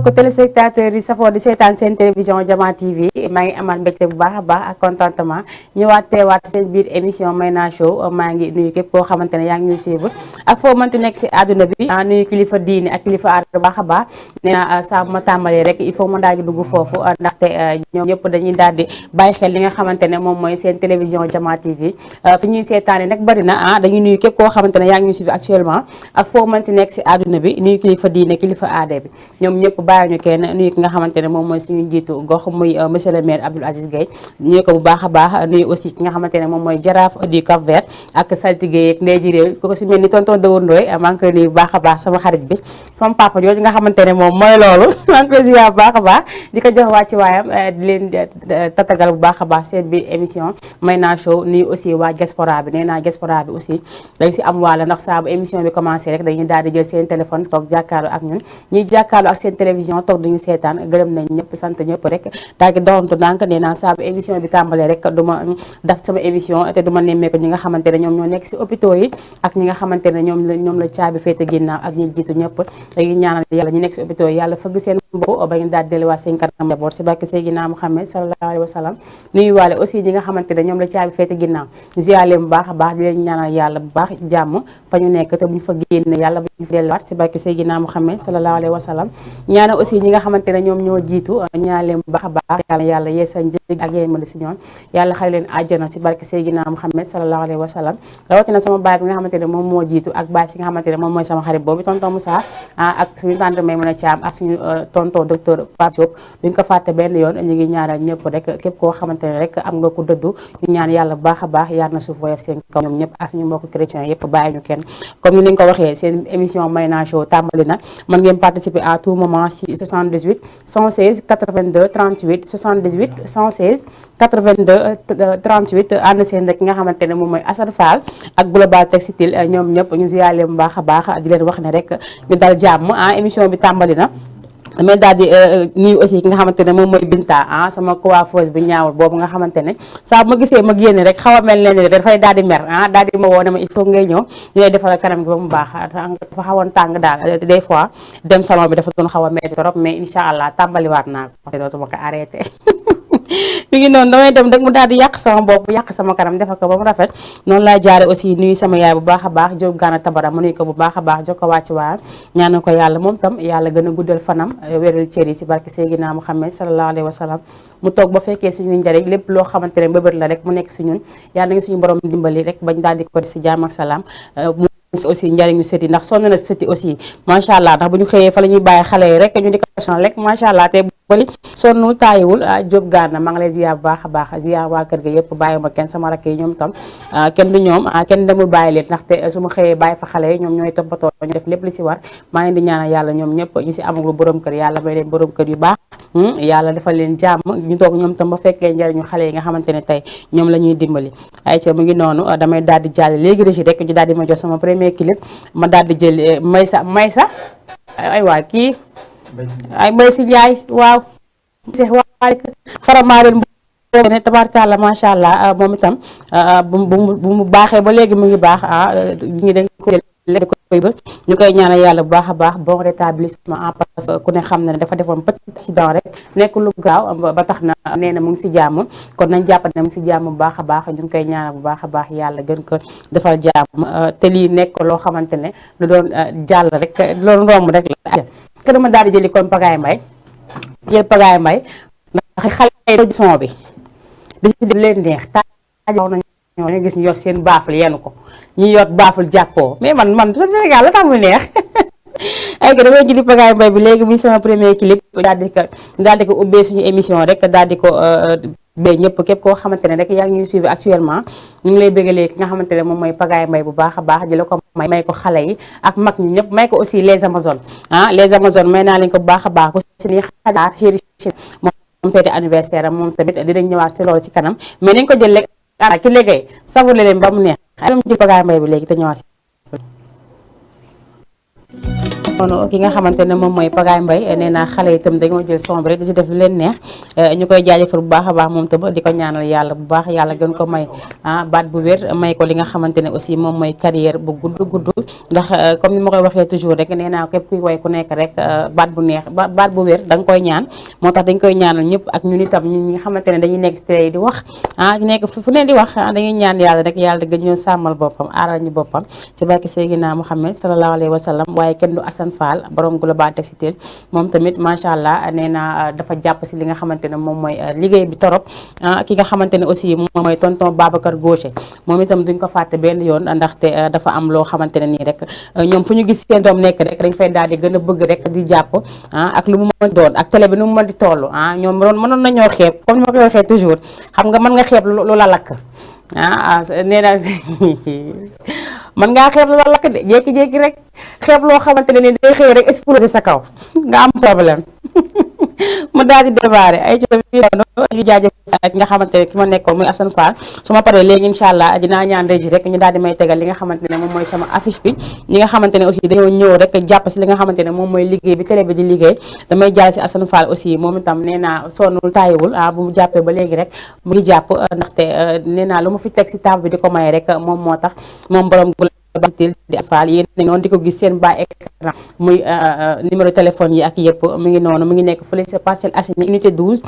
mbokk téléspectateurs yi safoo di seetaan seen télévision Diama TV maa ngi amaat mbégte bu baax a baax ak contentement ñëwaat teewaat seen biir émission Mayna Show maa ngi nuyu képp koo xamante ne yaa ngi ñuy suivre ak foo mënti nekk si àdduna bi nuyu kilifa diine ak kilifa aada bu baax a baax nee na saa ma tàmbalee rek il faut ma daal di dugg foofu ndaxte ñoom ñëpp dañuy daal di bàyyi xel li nga xamante ne moom mooy seen télévision Diama TV fi ñuy seetaane nag bari na dañuy nuyu képp koo xamante ne yaa ngi ñuy suivre actuellement ak foo mënti nekk si àdduna bi nuyu kilifa diine kilifa aada bi ñoom ñëpp bàyyi ñu kenn nuyu ki nga xamante ne moom mooy suñu njiitu gox muy monsieur le maire Abdoul Aziz Gueye nuyu ko bu baax a baax nuyu aussi ki nga xamante ne moom mooy jaraaf du Cap Vert ak saltige yeeg ndey ji réew ko si mel ni tonton Dawar Ndoye maa ngi koy nuyu bu baax a baax sama xarit bi sama papa jooju nga xamante ne moom mooy loolu maa ngi koy ziar bu baax a baax di ko jox wàcci waayam di leen tatagal bu baax a baax seen biir émission Mayna Show nuyu aussi waa diaspora bi nee naa diaspora bi aussi dañ si am wàlla ndax saa bu émission bi commencé rek dañuy daal di jël seen téléphone toog jàkkaarloo ak ñun ñuy jàkkaarloo ak seen télévision toog duñu seetaan gërëm nañ ñëpp sant ñëpp rek daal di doxantu ndànk nee naa saa bu émission bi tàmbalee rek duma def sama émission te duma nemmeeku ñi nga xamante ne ñoom ñoo nekk si hôpitaux yi ak ñi nga xamante ne ñoom la caabi féete ginnaaw ak ñi jiitu ñëpp dañuy ñaanal yàlla ñi nekk si hôpitaux yi yàlla fëgg seen bopp ba ñu daal di delluwaat seen kanam njaboot si barke Seydina Muhammad sallallahu alayhi wa sallam nuyu waale aussi ñi nga xamante ne ñoom la caabi féete ginnaaw ziar leen bu baax a baax di leen ñaanal yàlla bu baax jàmm fa ñu nekk te buñ fa génn yàlla buñ fa delluwaat si barke Seydina Muhammad sallallahu alayhi wa sallam ñaanal aussi ñi nga xamante ne ñoom ñoo jiitu ñaan leen bu baax a baax yàlla yeesa njëg ak yéen ma si ñoom yàlla xale leen àjjana si barke Seydina Muhammad sallallahu alayhi wa sallam rawatina sama baay bi nga xamante ne moom moo jiitu ak baay si nga xamante ne moom mooy sama xarit boobu tonton Moussa ak suñu tante Maymuna Thiam ak suñu tonton docteur Pape Diop duñ ko fàtte benn yoon ñu ngi ñaanal ñëpp rek képp koo xamante ne rek am nga ku dëddu ñu ñaan yàlla bu baax a baax yàlla na suuf woyof seen kaw ñoom ñëpp ak suñu mbokk chrétien yëpp bàyyi ñu kenn comme ni ñu ko waxee seen émission Mayna Show tàmbali na mën ngeen participer à tout moment si 78 116 82 38 78 116 82 38 ànd seen rek nga xamante ne moom mooy Assane Fall ak Global Textile ñoom ñëpp ñu ziyaale bu baax a baax di leen wax ne rek ñu dal jàmm émission bi tàmbali na mais daal di nuyu aussi ki nga xamante ne moom mooy Binta sama coiffeuse bu ñaawul boobu nga xamante ne saa ma gisee ma génn rek xaw a mel ne dafay daal di mer daal di ma woo ne ma il faut ngay ñëw ñu lay defal kanam gi ba mu baax dafa xawoon tàng daal des fois dem salon bi dafa doon xaw a metti trop mais incha allah tàmbaliwaat naa ko dootuma ko arrêté mi ngi noonu damay dem rek mu daal di yàq sama bopp yàq sama kanam defal ko ba mu rafet noonu laa jaare aussi nuyu sama yaay bu baax a baax Jóob Gaana Tabara mu nuyu ko bu baax a baax jox ko wàcc waayam ñaanal ko yàlla moom tam yàlla gën a guddal fanam wéral cër yi si barke Seydina Muhammad sallallahu alayhi wa sallam mu toog ba fekkee suñu njariñ lépp loo xamante ne mbëbët la rek mu nekk si ñun yàlla nga suñu borom dimbali rek bañ daal di ko def si jaam ak salaam aussi njariñu sëti ndax sonn na sëti aussi macha allah ndax bu ñu xëyee fa la ñuy bàyyi xale yi rek ñu di ko sonal rek macha allah te bali sonnul taayiwul Jóob Gaana maa ngi lay ziar bu baax a baax ziar waa kër ga yëpp bàyyi ma kenn sama rakk yi ñoom tam kenn du ñoom kenn demul bàyyi leen ndaxte su ma xëyee bàyyi fa xale yi ñoom ñooy toppatoo ñu def lépp li si war maa ngi di ñaanal yàlla ñoom ñëpp ñu si amaglu borom kër yàlla may leen borom kër yu baax yàlla defal leen jàmm ñu toog ñoom tam ba fekkee njariñu xale yi nga xamante ne tey ñoom la ñuy dimbali ay ca mu ngi noonu damay daal di jàll léegi régi rek ñu daal di ma jox sama premier clip ma daal di jël Maysa ay waay kii ay Mbay si Njaay waaw waa faramaaren boobu ne tabaarkalla macha allah moom itam bu mu baaxee ba léegi mu ngi baax ñi dañ ko jël léegi koy ba ñu koy ñaanal yàlla bu baax a baax bon rétablissement parce que ku ne xam na ne dafa defoon petit accident rek nekk lu gaaw ba tax na nee na mu ngi si jàmm kon nañ jàpp ne mu ngi si jàmm bu baax a baax ñu ngi koy ñaanal bu baax a baax yàlla gën ko defal jàmm te lii nekk loo xamante ne lu doon jàll rek loolu romb rek la kër ma daal di jëli kon Pagaye Mbaye jël Pagaye Mbaye ndax xale yi son bi di si leen neex taajaw nañu ñoo gis ñu yor seen baaful yenn ko ñi yor baaful jàppoo mais man Sénégal la tax mu neex ay ko damay jëli Pagaye Mbaye bi léegi muy sama premier clip daal di ko ubbee suñu émission rek daal di ko ba ñëpp képp koo xamante ne rek yaa ngi ñuy suivre actuellement ñu ngi lay bëggalee ki nga xamante ne moom mooy Pagaye Mbaye bu baax a baax di la ko may ko xale yi ak mag ñi ñëpp may ko aussi les Amazones les Amazones may naa leen ko bu baax a baax ko si ni xalaat chéri moom feete anniversaire am moom tamit dinañ ñëwaat si loolu si kanam mais nañ ko jël léegi ki léegi savourer leen ba mu neex ay ci Pagaye Mbaye bi léegi te ñëwaat si noonu ki nga xamante ne moom mooy Pagaye Mbaye nee naa xale itam dañoo jël son bi rek di ci def lu leen neex ñu koy jaajëfal bu baax a baax moom tam di ko ñaanal yàlla bu baax yàlla gën ko may baat bu wér may ko li nga xamante ne aussi moom mooy carrière bu gudd ndax comme ni ma koy waxee toujours rek nee naa képp kuy woy ku nekk rek baat bu neex baat bu wér da nga koy ñaan moo tax dañ koy ñaanal ñëpp ak ñun itam ñi nga xamante ne dañuy nekk si télé di wax nekk fu ne di wax dañuy ñaan yàlla rek yàlla gën ñoo sàmmal boppam aaral ñu boppam ci barke Seydina Muhammad sallallahu alayhi wa sallam waaye kenn du Assane Fall borom Global Textile moom tamit macha allah nee na dafa jàpp si li nga xamante ne moom mooy liggéey bi torop ki nga xamante ne aussi moom mooy tonton Babacar Gaucher moom itam duñ ko fàtte benn yoon ndaxte dafa am loo xamante ne nii rek ñoom fu ñu gis seen doom nekk rek dañ fay daal di gën a bëgg rek di jàpp ak lu mu mën doon ak télé bi nu mu mën di toll ñoom mënoon nañoo xeeb comme ni ma koy waxee toujours xam nga mën nga xeeb lu la lakk nee na mën ngaa xeeb lu la lakk de jékki-jékki rek xeeb loo xamante ne ni day xëy rek explosé sa kaw nga am problème mu daal di démarré ay ci ñu jaajëf ak nga xamante ne ki ma nekkoon muy Assane Fall su ma paree léegi incha allah dinaa ñaan régi rek ñu daal di may tegal li nga xamante ne moom mooy sama affiche bi ñi nga xamante ne aussi dañoo ñëw rek jàpp si li nga xamante ne moom mooy liggéey bi télé bi di liggéey damay jaal si Assane Fall aussi moom itam nee naa sonnul tàyyiwul bu mu jàppee ba léegi rek mu ngi jàpp ndaxte nee naa lu ma fi teg si table bi di ko may rek moom moo tax moom borom Textile di Fall yéen a ngi noonu di ko gis seen bas écran muy numéro téléphone yi ak yëpp mu ngi noonu mu ngi nekk fële sa Parcelles Assainies unité 12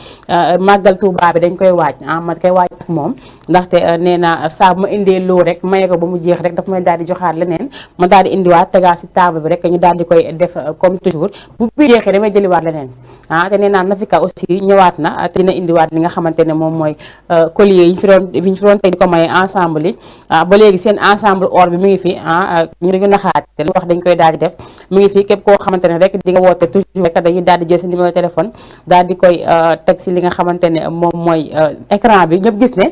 màggal Touba bi dañ koy waaj ma koy waaj ak moom ndaxte nee na saa bu ma indee loo rek maye ko ba mu jeex rek dafa may daal di joxaat leneen ma daal di indiwaat tegaat si table bi rek ñu daal di koy def comme toujours bu bi jeexee damay jëliwaat leneen te nee naa Nafika aussi ñëwaat na te dina indiwaat li nga xamante ne moom mooy collier yi ñu fi doon teg di ko maye ensemble yi ba léegi seen ensemble or bi mi ngi fi ñu dañu naxaat te lu wax dañ koy daal di def mu ngi fii képp koo xamante ne rek di nga woote toujours rek dañuy daal di jël sa numéro téléphone daal di koy teg si li nga xamante ne moom mooy écran bi ñëpp gis ne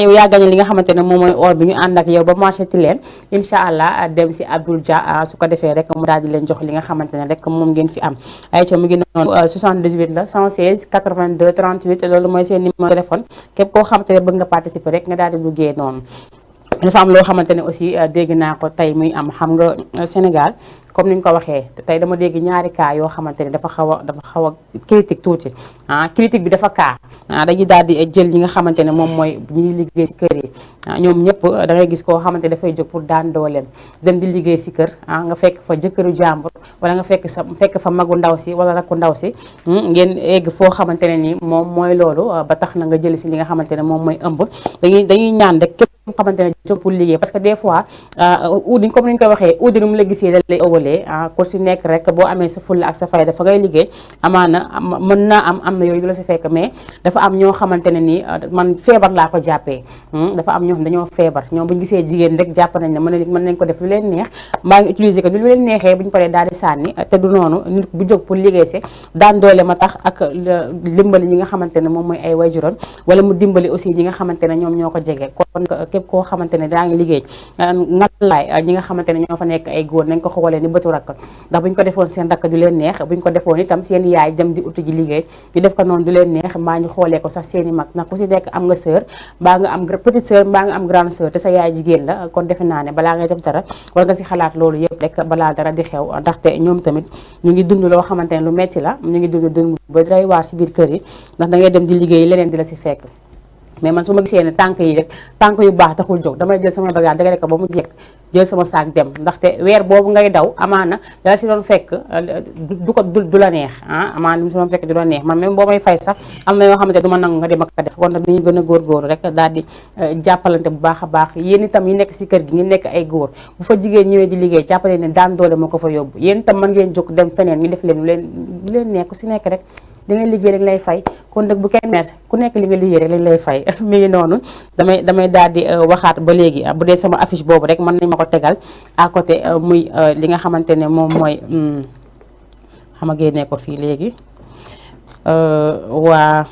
yow yaa gagné li nga xamante ne moom mooy or bi ñu ànd ak yow ba marché ti leen incha allah dem si Abdoul Dia su ko defee rek mu daal di leen jox li nga xamante ne rek moom ngeen fi am ay ca mu ngi noonu 78 la 116 82 38 loolu mooy seen numéro téléphone képp koo xamante ne bëgg nga participer rek nga daal di duggee noonu dafa am loo xamante ne aussi dégg naa ko tey muy am xam nga Sénégal comme ni ñu ko waxee tey dama dégg ñaari cas yoo xamante ne dafa xaw a critique tuuti critique bi dafa cas dañuy daal di jël ñi nga xamante ne moom mooy ñuy liggéey si kër yi ñoom ñëpp da ngay gis koo xamante ne dafay jóg pour daan dooleem dem di liggéey si kër nga fekk fa jëkkëru jàmbur wala nga fekk fa magu ndaw si wala rakku ndaw si ngeen egg foo xamante ne ni moom mooy loolu ba tax na nga jël si li nga xamante ne moom mooy ëmb dañuy ñaan rek képp xamante ne jóg pour liggéey parce que des fois uudi comme ni ñu koy waxee uudi nu mu la gisee da lay ëwalee ku si nekk rek boo amee sa fulla ak sa fayda fa ngay liggéey amaana mën naa am na yooyu du la si fekk mais dafa am ñoo xamante ne ni man feebar laa ko jàppee dafa am ñoo xam dañoo feebar ñoom bu ñu gisee jigéen rek jàpp nañ ne mën nañ ko def lu leen neex mbaa ngi utiliser ko lu leen neexee bu ñu paree daal di sànni te du noonu nit bu jóg pour liggéey si daan doole ma tax ak dimbali ñi nga xamante ne moom mooy ay waajuram wala mu dimbali aussi ñi nga xamante ne ñoom ñoo ko jege kon képp koo xamante ne daa ngi liggéey ngalaay ñi nga xamante ne ñoo fa nekk ay góor nañ ko xoolee ni bëtu rakk ndax buñ ko defoon seen rakk du leen neex buñ ko defoon itam seen yaay dem di uti ji liggéey ñu def ko noonu du leen neex mbaa ñu xoolee ko sax seeni mag ndax ku si nekk am nga sœur mbaa nga am petite sœur mbaa nga am grande sœur te sa yaay jigéen la kon defe naa ne balaa ngay def dara war nga si xalaat loolu yëpp rek balaa dara di xew ndaxte ñoom tamit ñu ngi dund loo xamante ne lu metti la ñu ngi dund ba day waar si biir kër yi ndax da ngay dem di liggéey leneen di la si fekk mais man su ma gisee ne tànk yi rek tànk yu baax taxul jóg damay jël samay bagage dagale ko ba mu jekk jël sama saak dem ndaxte weer boobu ngay daw amaana dala si doon fekk du la neex amaana li mu si doon fekk du la neex man même boo may fay sax am na yoo xamante du ma nangu nga dem ak def kon nag dañuy gën a góorgóorlu rek daal di jàppalante bu baax a baax yéen itam yi nekk si kër gi ngi nekk ay góor bu fa jigéen ñëwee di liggéey jàppale ne daan doole moo ko fa yóbbu yéen itam mën ngeen jóg dem feneen ñu def leen lu leen nekk ku si nekk rek li nga liggéey rek lay fay kon nag bu kenn mer ku nekk li nga liggéey rek lañ lay fay mi ngi noonu damay daal di waxaat ba léegi bu dee sama affiche boobu rek mën nañ ma ko tegal à côté muy li nga xamante ne moom mooy xama génnee ko fii léegi waa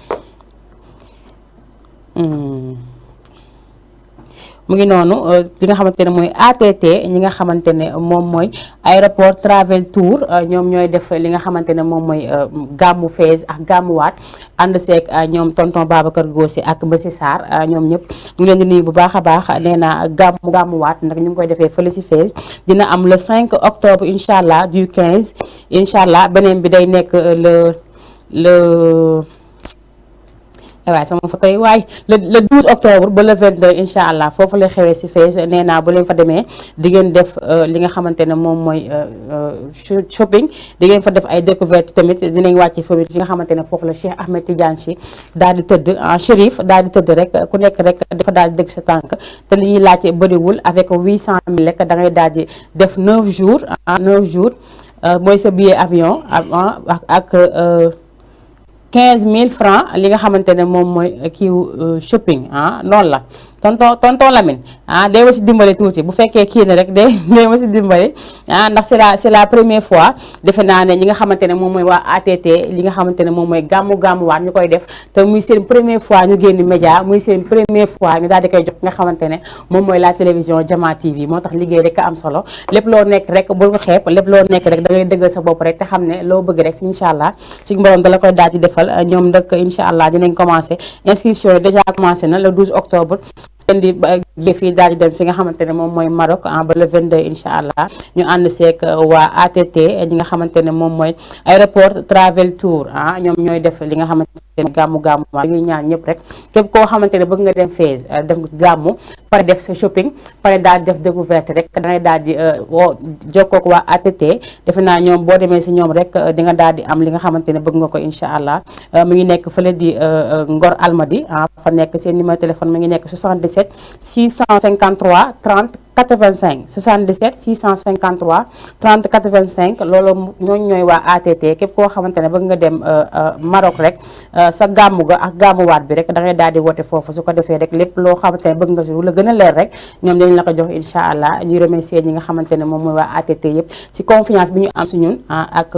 mu ngi noonu li nga xamante ne mooy ATT ñi nga xamante ne moom mooy aéroport travel tour ñoom ñooy def li nga xamante ne moom mooy gàmmu Fès ak gàmmuwaat ànd seeg ñoom tonton Babacar Gossi ak monsieur Sarr ñoom ñëpp ñu leen di nuyu bu baax a baax nee na gàmmuwaat nag ñu ngi koy defee fële si Fès dina am le 5 octobre incha allah du 15 incha allah beneen bi day nekk le waaye sama fa tey waaye le 12 octobre ba le 22 incha allah foofu lay xewee si Fès nee naa bu leen fa demee di ngeen def li nga xamante ne moom mooy shopping di ngeen fa def ay découverte tamit dinañ wàcc fa fi nga xamante ne foofu la Cheikh Ahmed Tidiane Sy daal di tëdd en Chérif daal di tëdd rek ku nekk rek dafa daal di dëgg sa tànk te li ñuy laajte bëriwul avec 800 000 rek da ngay daal di def 9 jours 9 jours mooy sa billet avion ak 15 000 francs li nga xamante ne moom mooy kiiw shopping noonu la tonton Lamine day ma si dimbale tuuti bu fekkee kii ne rek day ma si dimbale ndax c'est la première fois defe naa ne ñi nga xamante ne moom mooy waa ATT li nga xamante ne moom mooy gàmmuwaat ñu koy def te muy seen première fois ñu génn média muy seen première fois ñu daal di koy jox nga xamante ne moom mooy la télévision Jama TV moo tax liggéey rek am solo lépp loo nekk rek bul ko xeeb lépp loo nekk rek da ngay dëggal sa bopp rek te xam ne loo bëgg rek si incha allah si borom da la koy daal di defal ñoom nag incha allah dinañ commencé inscription yi déjà commencé na le 12 octobre leen di fii daal di dem fi nga xamante ne moom mooy Maroc ba le 22 incha allah ñu ànd seeg waa ATT ñi nga xamante ne moom mooy aéroport travel tour ñoom ñooy def li nga xamante ne gàmmu waa ñuy ñaan ñëpp rek képp koo xamante ne bëgg nga dem Fès def nga gàmmu pare def sa shopping pare daal di def découverte rek da ngay daal di woo jokkoo ak waa ATT defe naa ñoom boo demee si ñoom rek di nga daal di am li nga xamante ne bëgg nga ko incha allah mi ngi nekk fële di Ngor Almadi fa nekk seen numéro téléphone mi ngi nekk 77 653 30 85 77 653 30 85 loolu ñooñu ñooy waa ATT képp koo xamante ne bëgg nga dem Maroc rek sa gàmmu ga ak gàmmuwaat bi rek da ngay daal di woote foofu su ko defee rek lépp loo xamante ne bëgg nga si la gën a leer rek ñoom dañ la ko jox incha allah ñuy remercier ñi nga xamante ne moom mooy waa ATT yëpp si confiance bi ñu am si ñun ak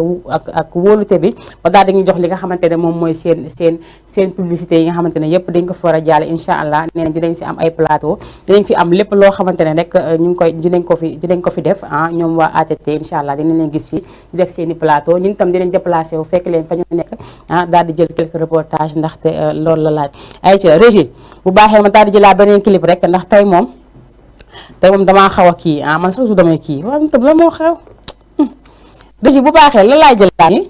wóolute bi ba daal dañuy jox li nga xamante ne moom mooy seen publicité yi nga xamante ne yëpp dañ ko fa war a jàll incha allah nee nañ dinañ si am ay plateau dinañ fi am lépp loo xamante ne rek ñu ngi koy dinañ ko fi def ñoom waa ATT incha allah dinañ leen gis fi def seeni plateau ñun tam dinañ déplacé wu fekk leen fa ñu nekk daal di jël quelques reportages ndaxte loolu la laaj ay ca Régis bu baaxee ma daal di jëlaa beneen clip rek ndax tey moom damaa xaw a kii man sax su damay kii waaw tam la moo xew Régis bu baaxee la laay jëlaa ni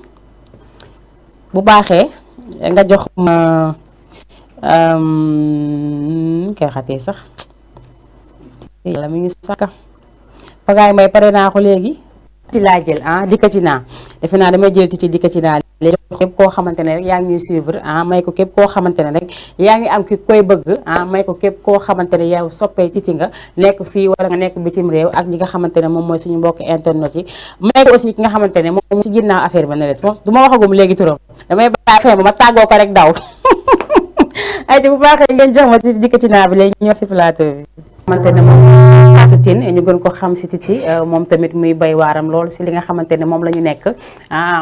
bu baaxee nga jox ma koy xatee sax yàlla mi ngi saka pagaay mbay pare naa ko léegi ci laa jël dikkati naa defe naa damay jël ci dikkati naa léegi képp koo xamante ne rek yaa ngi ñuy suivre may ko képp koo xamante ne rek yaa ngi am ki koy bëgg may ko képp koo xamante ne yow soppee titi nga nekk fii wala nga nekk bitim réew ak ñi nga xamante ne moom mooy suñu mbokk internet yi may ko aussi ki nga xamante ne moom ci ginnaaw affaire ba ne leen du ma waxagum léegi turam damay bàyyi fin ba ma tàggoo ko rek daw ay ci bu baaxee ngeen jox ma ci dikkati naa bi léegi ñëw si plateau bi xamante ne moom Fatou Tine ñu gën ko xam si Titi moom tamit muy bay waaram lool si li nga xamante ne moom la ñu nekk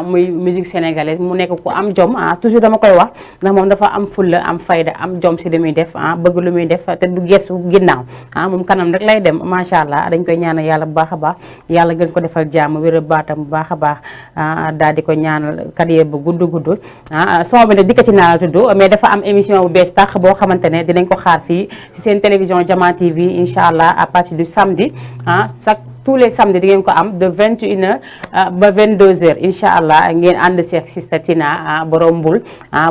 muy musique sénégalaise mu nekk ku am jom toujours dama koy wax ndax moom dafa am fulla am fayda am jom si li muy def bëgg lu muy def te du gestu ginnaaw moom kanam rek lay dem macha allah dañ koy ñaanal yàlla bu baax a baax yàlla gën ko defal jàmm wér baatam bu baax a baax daal di ko ñaanal carrière bu gudd son bi nag dikkati naa la tudd mais dafa am émission bu bees tax boo xamante ne dinañ ko xaar fii si seen télévision Jama TV incha allah à partir du samedi tous les samedis di ngeen ko am de 21h ba 22h incha allah ngeen ànd seex Sista Tina borom mbul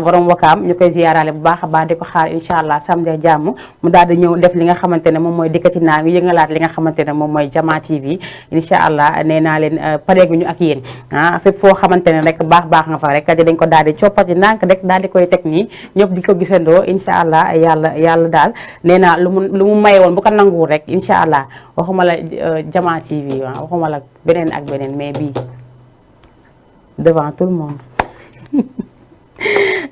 borom wakaam ñu koy ziyaarale bu baax a baax di ko xaar incha allah samedi ak jàmm mu daal di ñëw def li nga xamante ne moom mooy dikkati naa ngi yëngalaat li nga xamante ne moom mooy Jama TV incha allah nee naa leen pareeguñu ak yéen fépp foo xamante ne rek baax nga fa rek dañ ko daal di coppati ndànk rek daal di koy teg nii ñëpp di ko gisandoo incha allah yàlla daal nee naa lu mu maye woon bu ko nanguwul rek incha allah waxuma la Jama TV waxuma la beneen ak beneen mais bii devant tout le monde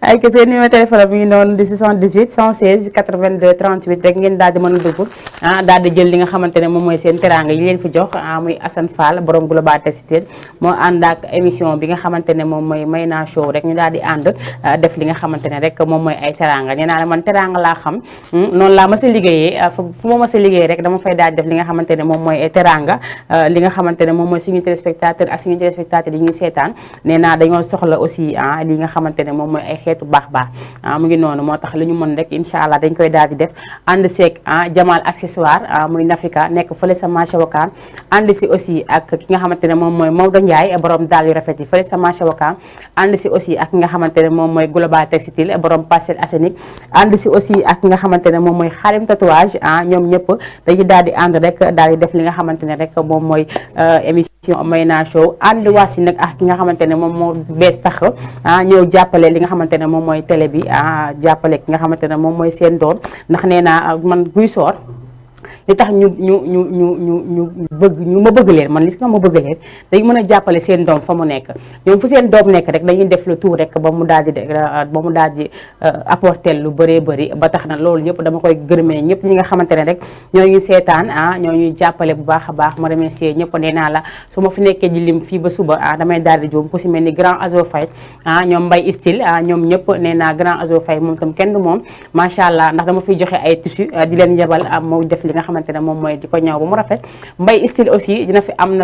ay que seen numéro téléphone bi ngi noonu di 78 116 82 38 rek ngeen daal di mën a dugg daal di jël li nga xamante ne moom mooy seen teranga yi leen fi jox muy Assane Fall borom Global Textile moo ànd ak émission bi nga xamante ne moom mooy Mayna Show rek ñu daal di ànd def li nga xamante ne rek moom mooy ay teranga nee naa la man teranga laa xam noonu laa mës a liggéeyee fu ma mës a liggéey rek dama fay daal di def li nga xamante ne moom mooy teranga li nga xamante ne moom mooy suñu téléspectateur ak suñu téléspectateur yi ñuy seetaan nee naa dañoo soxla aussi li nga xamante ne moom mooy ay xeet xeetu baax baax mu ngi noonu moo tax li ñu mën rek incha allah dañ koy daal di def ànd seeg Jamal accessoire muy Nafika nekk fële sa marché Wakaam ànd si aussi ak ki nga xamante ne moom mooy Maodo Ndiaye borom daal yu rafet yi fële sa marché Wakaam ànd si aussi ak ki nga xamante ne moom mooy Global Textile borom Parcelles Assainies ànd si aussi ak ki nga xamante ne moom mooy Xarim tatouage ñoom ñëpp dañuy daal di ànd rek daal di def li nga xamante ne rek moom mooy émission Mayna Show ànd waat si nag ak ki nga xamante ne moom moo bees tax ñëw jàppale li nga xamante ne moom mooy télé bi jàppale ki nga xamante ne moom mooy seen doom ndax nee naa man Guy Soor li tax ñu ma bëgg leen man li si nga ma bëgg leen dañ mën a jàppale seen doom fa mu nekk ñoom fu seen doom nekk rek dañuy def le tout rek ba mu daal di apporter lu bëree bëri ba tax na loolu yëpp dama koy gërëmee ñëpp ñi nga xamante ne rek ñoo ñuy seetaan ñoo ñuy jàppale bu baax a baax ma remercier ñëpp nee naa la su ma fi nekkee ji lim fii ba suba damay daal di juum ku si mel ni Grand Azo Faye ñoom Mbay Style ñoom ñëpp nee naa Grand Azo Faye moom tam kenn du moom macha allah ndax dama fiy joxe ay tissu di leen yebal moo def li nga xamante ne moom mooy di ko ñaw ba mu rafet Mbay Style aussi am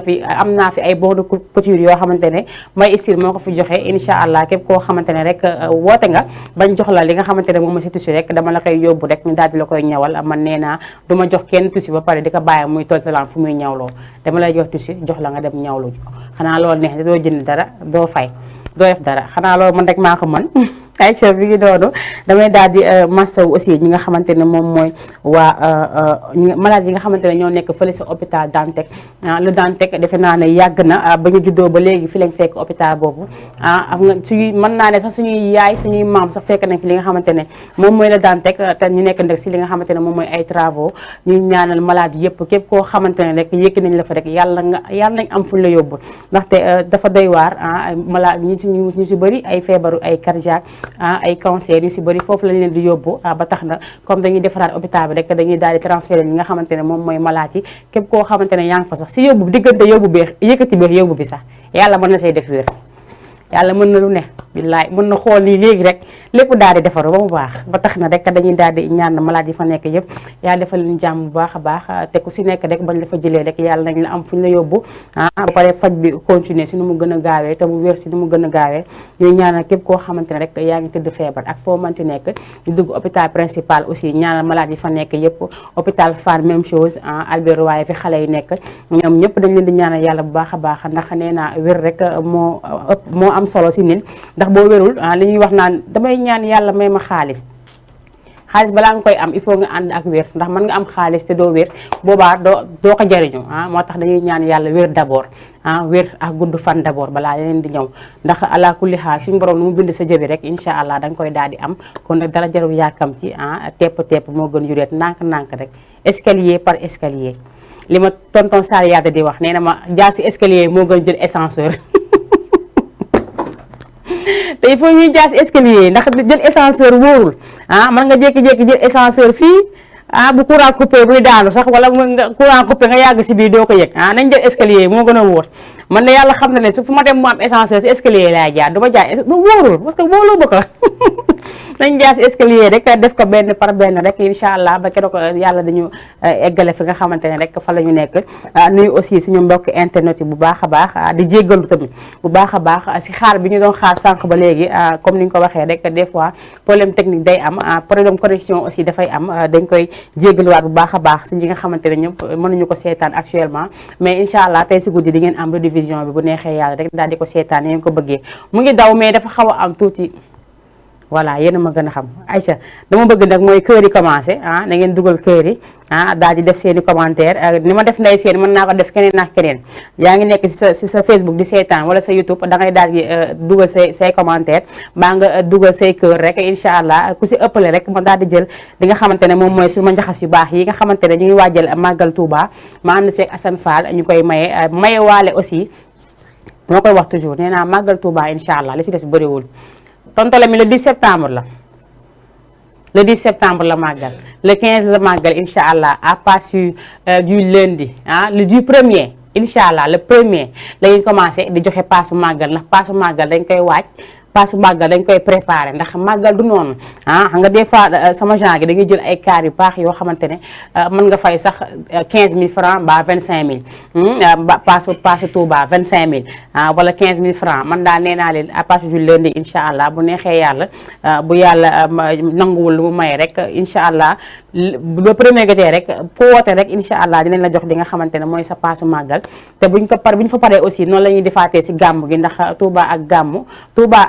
naa fi ay bon de couture yoo xamante ne Mbay Style moo ko fi joxe incha allah képp koo xamante ne rek woote nga bañ jox la li nga xamante ne moom mooy si tissu rek dama la koy yóbbu rek ñu daal di la koy ñawal man nee naa du ma jox kenn tissu ba pare di ko bàyyi muy toltalaan fu muy ñawloo dama lay jox tissu jox la nga dem ñawlu xanaa loolu neex doo jënd dara doo fay doo def dara xanaa loolu man rek maa ko mën ay chef bi ngi doonu damay daal di masaw aussi ñi nga xamante ne moom mooy waa malade yi nga xamante ne ñoo nekk fële sa hôpital Dantec le Dantec defe naa ne yàgg na ba ñu juddoo ba léegi fi lañ fekk hôpital boobu am nga suñuy mën naa ne sax suñuy yaay suñuy maam sax fekk nañ fi li nga xamante ne moom mooy le Dantec te ñu nekk ndek si li nga xamante ne moom mooy ay travaux ñuy ñaanal malade yëpp képp koo xamante ne rek yëkk nañ la fa rek yàlla nañ am fuñ la yóbbu ndaxte dafa doy waar malade ñu si bëri ay feebaru ay cardiaque ay cancer yu si bëri foofu lañ leen di yóbbu ba tax na comme dañuy defaraat hôpital bi rek dañuy daal di transférer ñi nga xamante ne moom mooy malaat yi képp koo xamante ne yaa ngi fa sax si yóbbu diggante yóbbu beex yëkkati beex yóbbu bi sax yàlla mën na say def wér yàlla mën na lu ne billaay mën na xool nii léegi rek lépp daal di defaru ba mu baax ba tax na rek dañuy daal di ñaan malade yi fa nekk yëpp yàlla defal leen jàmm bu baax a baax te ku si nekk rek bañ la fa jëlee rek yàlla nañ la am fu ñu la yóbbu ba pare faj bi continuer si nu mu gën a gaawee te mu wér si nu mu gën a gaawee ñuy ñaanal képp koo xamante ne rek yaa ngi tëdd feebar ak foo mënti nekk ñu dugg hôpital principal aussi ñaanal malade yi fa nekk yëpp hôpital Fann même chose Albert Royer fi xale yi nekk ñoom ñëpp dañ leen di ñaanal yàlla bu baax a baax ndax nee naa wér rek moo am solo si nit ndax boo wérul li ñuy wax naan damay ñaan yàlla may ma xaalis balaa nga koy am il faut nga ànd ak wér ndax mën nga am xaalis te doo wér boobaa doo ko jariñu moo tax dañuy ñaan yàlla wér d'abord wér ak gudd fan d'abord balaa yeneen di ñëw ndax ala kulli xaal suñu borom lu mu bind sa jëbi rek incha allah da nga koy daal di am kon nag dara jarul yàkkam ci tepp moo gën yureet nànk-nànk rek escalier par escalier li ma tonton Sall Yaada di wax nee na ma jaar si escalier moo gën jël ascenseur te il faut ñuy jaas escalier ndax jël ascenseur wóorul mën nga jékki-jékki jël ascenseur fii bu courant coupé buy daanu sax wala nga courant coupé nga yàgg si biir doo ko yëg nañ jël escalier moo gën a wóor man ne yàlla xam na ne su fu ma dem mu am ascenseur si escalier laay jaar du ma jaar du wóorul parce que wóorul bëgg la nañ jaas escalier rek def ko benn par benn rek incha allah ba keroog yàlla dañu eggale fi nga xamante ne rek fa la ñu nekk nuyu aussi suñu mbokk internet yi bu baax a baax di jéggalu tamit bu baax a baax si xaar bi ñu doon xaar sànq ba léegi comme ni ñu ko waxee rek des fois problème technique day am problème connexion aussi dafay am dañ koy jéggaluwaat bu baax a baax si ñi nga xamante ne ñëpp mënuñu ko seetaan actuellement mais incha allah tey si guddi di ngeen am rediffusion bi bu neexee yàlla rek daal di ko seetaan ngeen ko bëggee mu ngi daw mais dafa xaw a am tuuti voilà yéen a ma gën a xam Aïcha dama bëgg nag mooy kër yi commencé na ngeen dugal kër yi daal di def seen i commentaire ni ma def nday seen mën naa ko def keneen ak keneen yaa ngi nekk si sa Facebook di seetaan wala sa YouTube da ngay daal di dugal say commentaire baa nga dugal say kër rek incha allah ku si ëppale rek ma daal di jël li nga xamante ne moom mooy su ma njaxas yu baax yi nga xamante ne ñu ngi waajal màggal Touba ma ànd seeg Assane Fall ñu koy maye waale aussi moo koy wax toujours nee naa màggal Touba incha allah li si des bëriwul tontole mi le 10 septembre la le 10 septembre la màggal le 15 la màggal incha allah à partir du lundi du premier incha allah le premier la ñuy commencé di joxe paasu màggal ndax paasu màggal dañ koy waaj paasu màggal dañ koy préparer ndax màggal du noonu xam nga des fois sama genre gi da ngay jël ay kaar yu baax yoo xamante ne mën nga fay sax 15000 francs ba 25000 paasu Touba 25000 wala 15000 francs man daal nee naa leen à partir du lundi incha allah bu neexee yàlla bu yàlla nanguwul lu mu may rek incha allah ba premier gotee rek ku woote rek incha allah dinañ la jox li nga xamante ne mooy sa paasu màggal te buñ fa paree aussi noonu la ñuy defaatee si gàmmu gi ndax Touba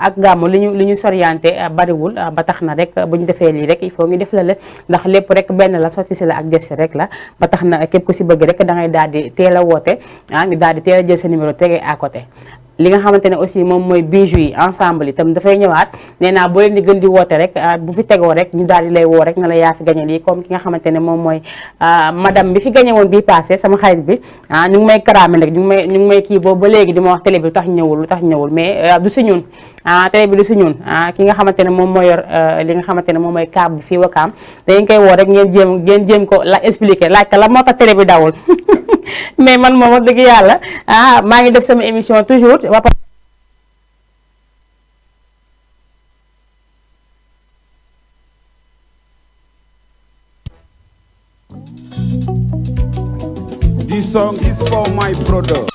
ak gàmmu li ñu soriante bariwul ba tax na rek bu ñu defee lii rek il faut ñu def la ndax lépp rek benn la sotti si la ak def si rek la ba tax na képp ku si bëgg rek da ngay daal di teel a woote ñu daal di teel a jël sa numéro tegee à côté. li nga xamante ne aussi moom mooy bijoux yi ensemble itam dafay ñëwaat nee naa boo leen di gën di woote rek bu fi tegoo rek ñu daal di lay woo rek na la yaa fi gañe lii comme ki nga xamante ne moom mooy madame bi fi gañe woon bii passé sama xarit bi ñu ngi may karaame nag ñu ngi may kii boobu ba léegi di ma wax télé bi lu tax ñëwul mais du si ñun télé bi du si ñun ki nga xamante ne moom mooy yor li nga xamante ne moom mooy kaab bi fii Wakaam dañ koy woo rek ngeen jéem ko la expliquer laaj ka la moo tax télé bi dawul mais man moom wax dëgg yàlla maa ngi def sama émission toujours This song is for my brother.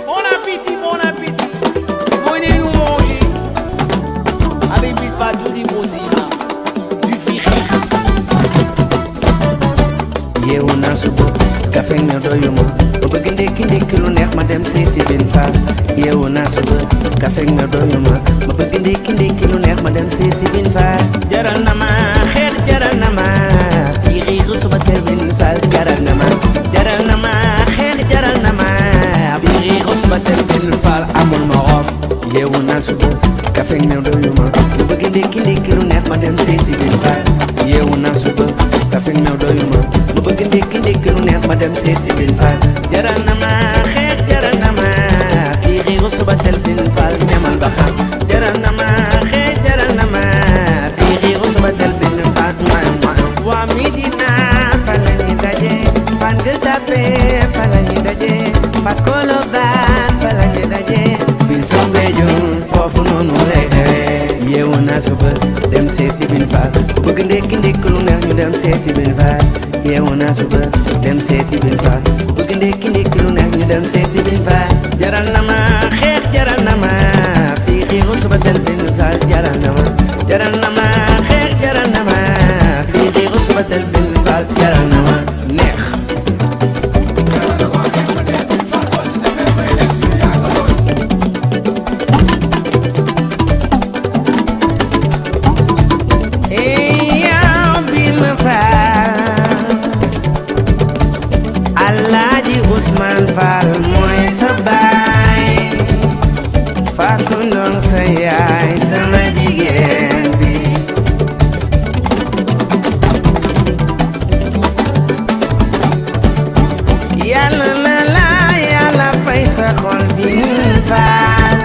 Bon appétit, bon appétit. Venez nous manger. Avec du patou du Mozilla. Du firir. yeewu naa suba kafe nga doyuma ba bëgg ndekki lu neex ma dem seeti bin faal yeewu naa suba kafe nga doyuma ba bëgg ndekki lu neex ma dem seeti bin faal jaral na ma xeex jaral na ma fii xiiru suba teel bin faal jaral na ma xeex jaral na ma fii xiiru suba teel bin faal amul morom yeewu naa suba kafe nga doyuma ba bëgg ndekki lu neex ma dem seeti bin faal yeewu naa suba kafe nga doyuma ma bëgg ndekki lu neex ma dem seeti bin faal jaral na ma xeex jaral na ma fii xiiru suba teel bin faal ñamal ba xam jaral na ma xeex jaral na ma fii xiiru suba teel bin faal waa Medina fa la ñuy daje fan Gueule Tapée fa la ñuy daje Fass Colobane fa la ñuy daje bil Soumbédioune foofu noonu lay xewee yeewu naa suba dem seeti bin faal bëgg ndekki lu neex ñu dem seeti bin faal yeewu naa suba dem seeti bin faal bëgg ndekki lu neex ñu dem seeti bin faal jaral na ma xeex jaral na ma fii xiiru suba teel bin faal jaral na ma xeex jaral na ma fii xiiru suba teel bin faal jaral na ma neex Ousmane Fall mooy sa baay Fatou Ndong sa yaay sama jigéen bi yàlla na la yàlla fay sa xol bi Fall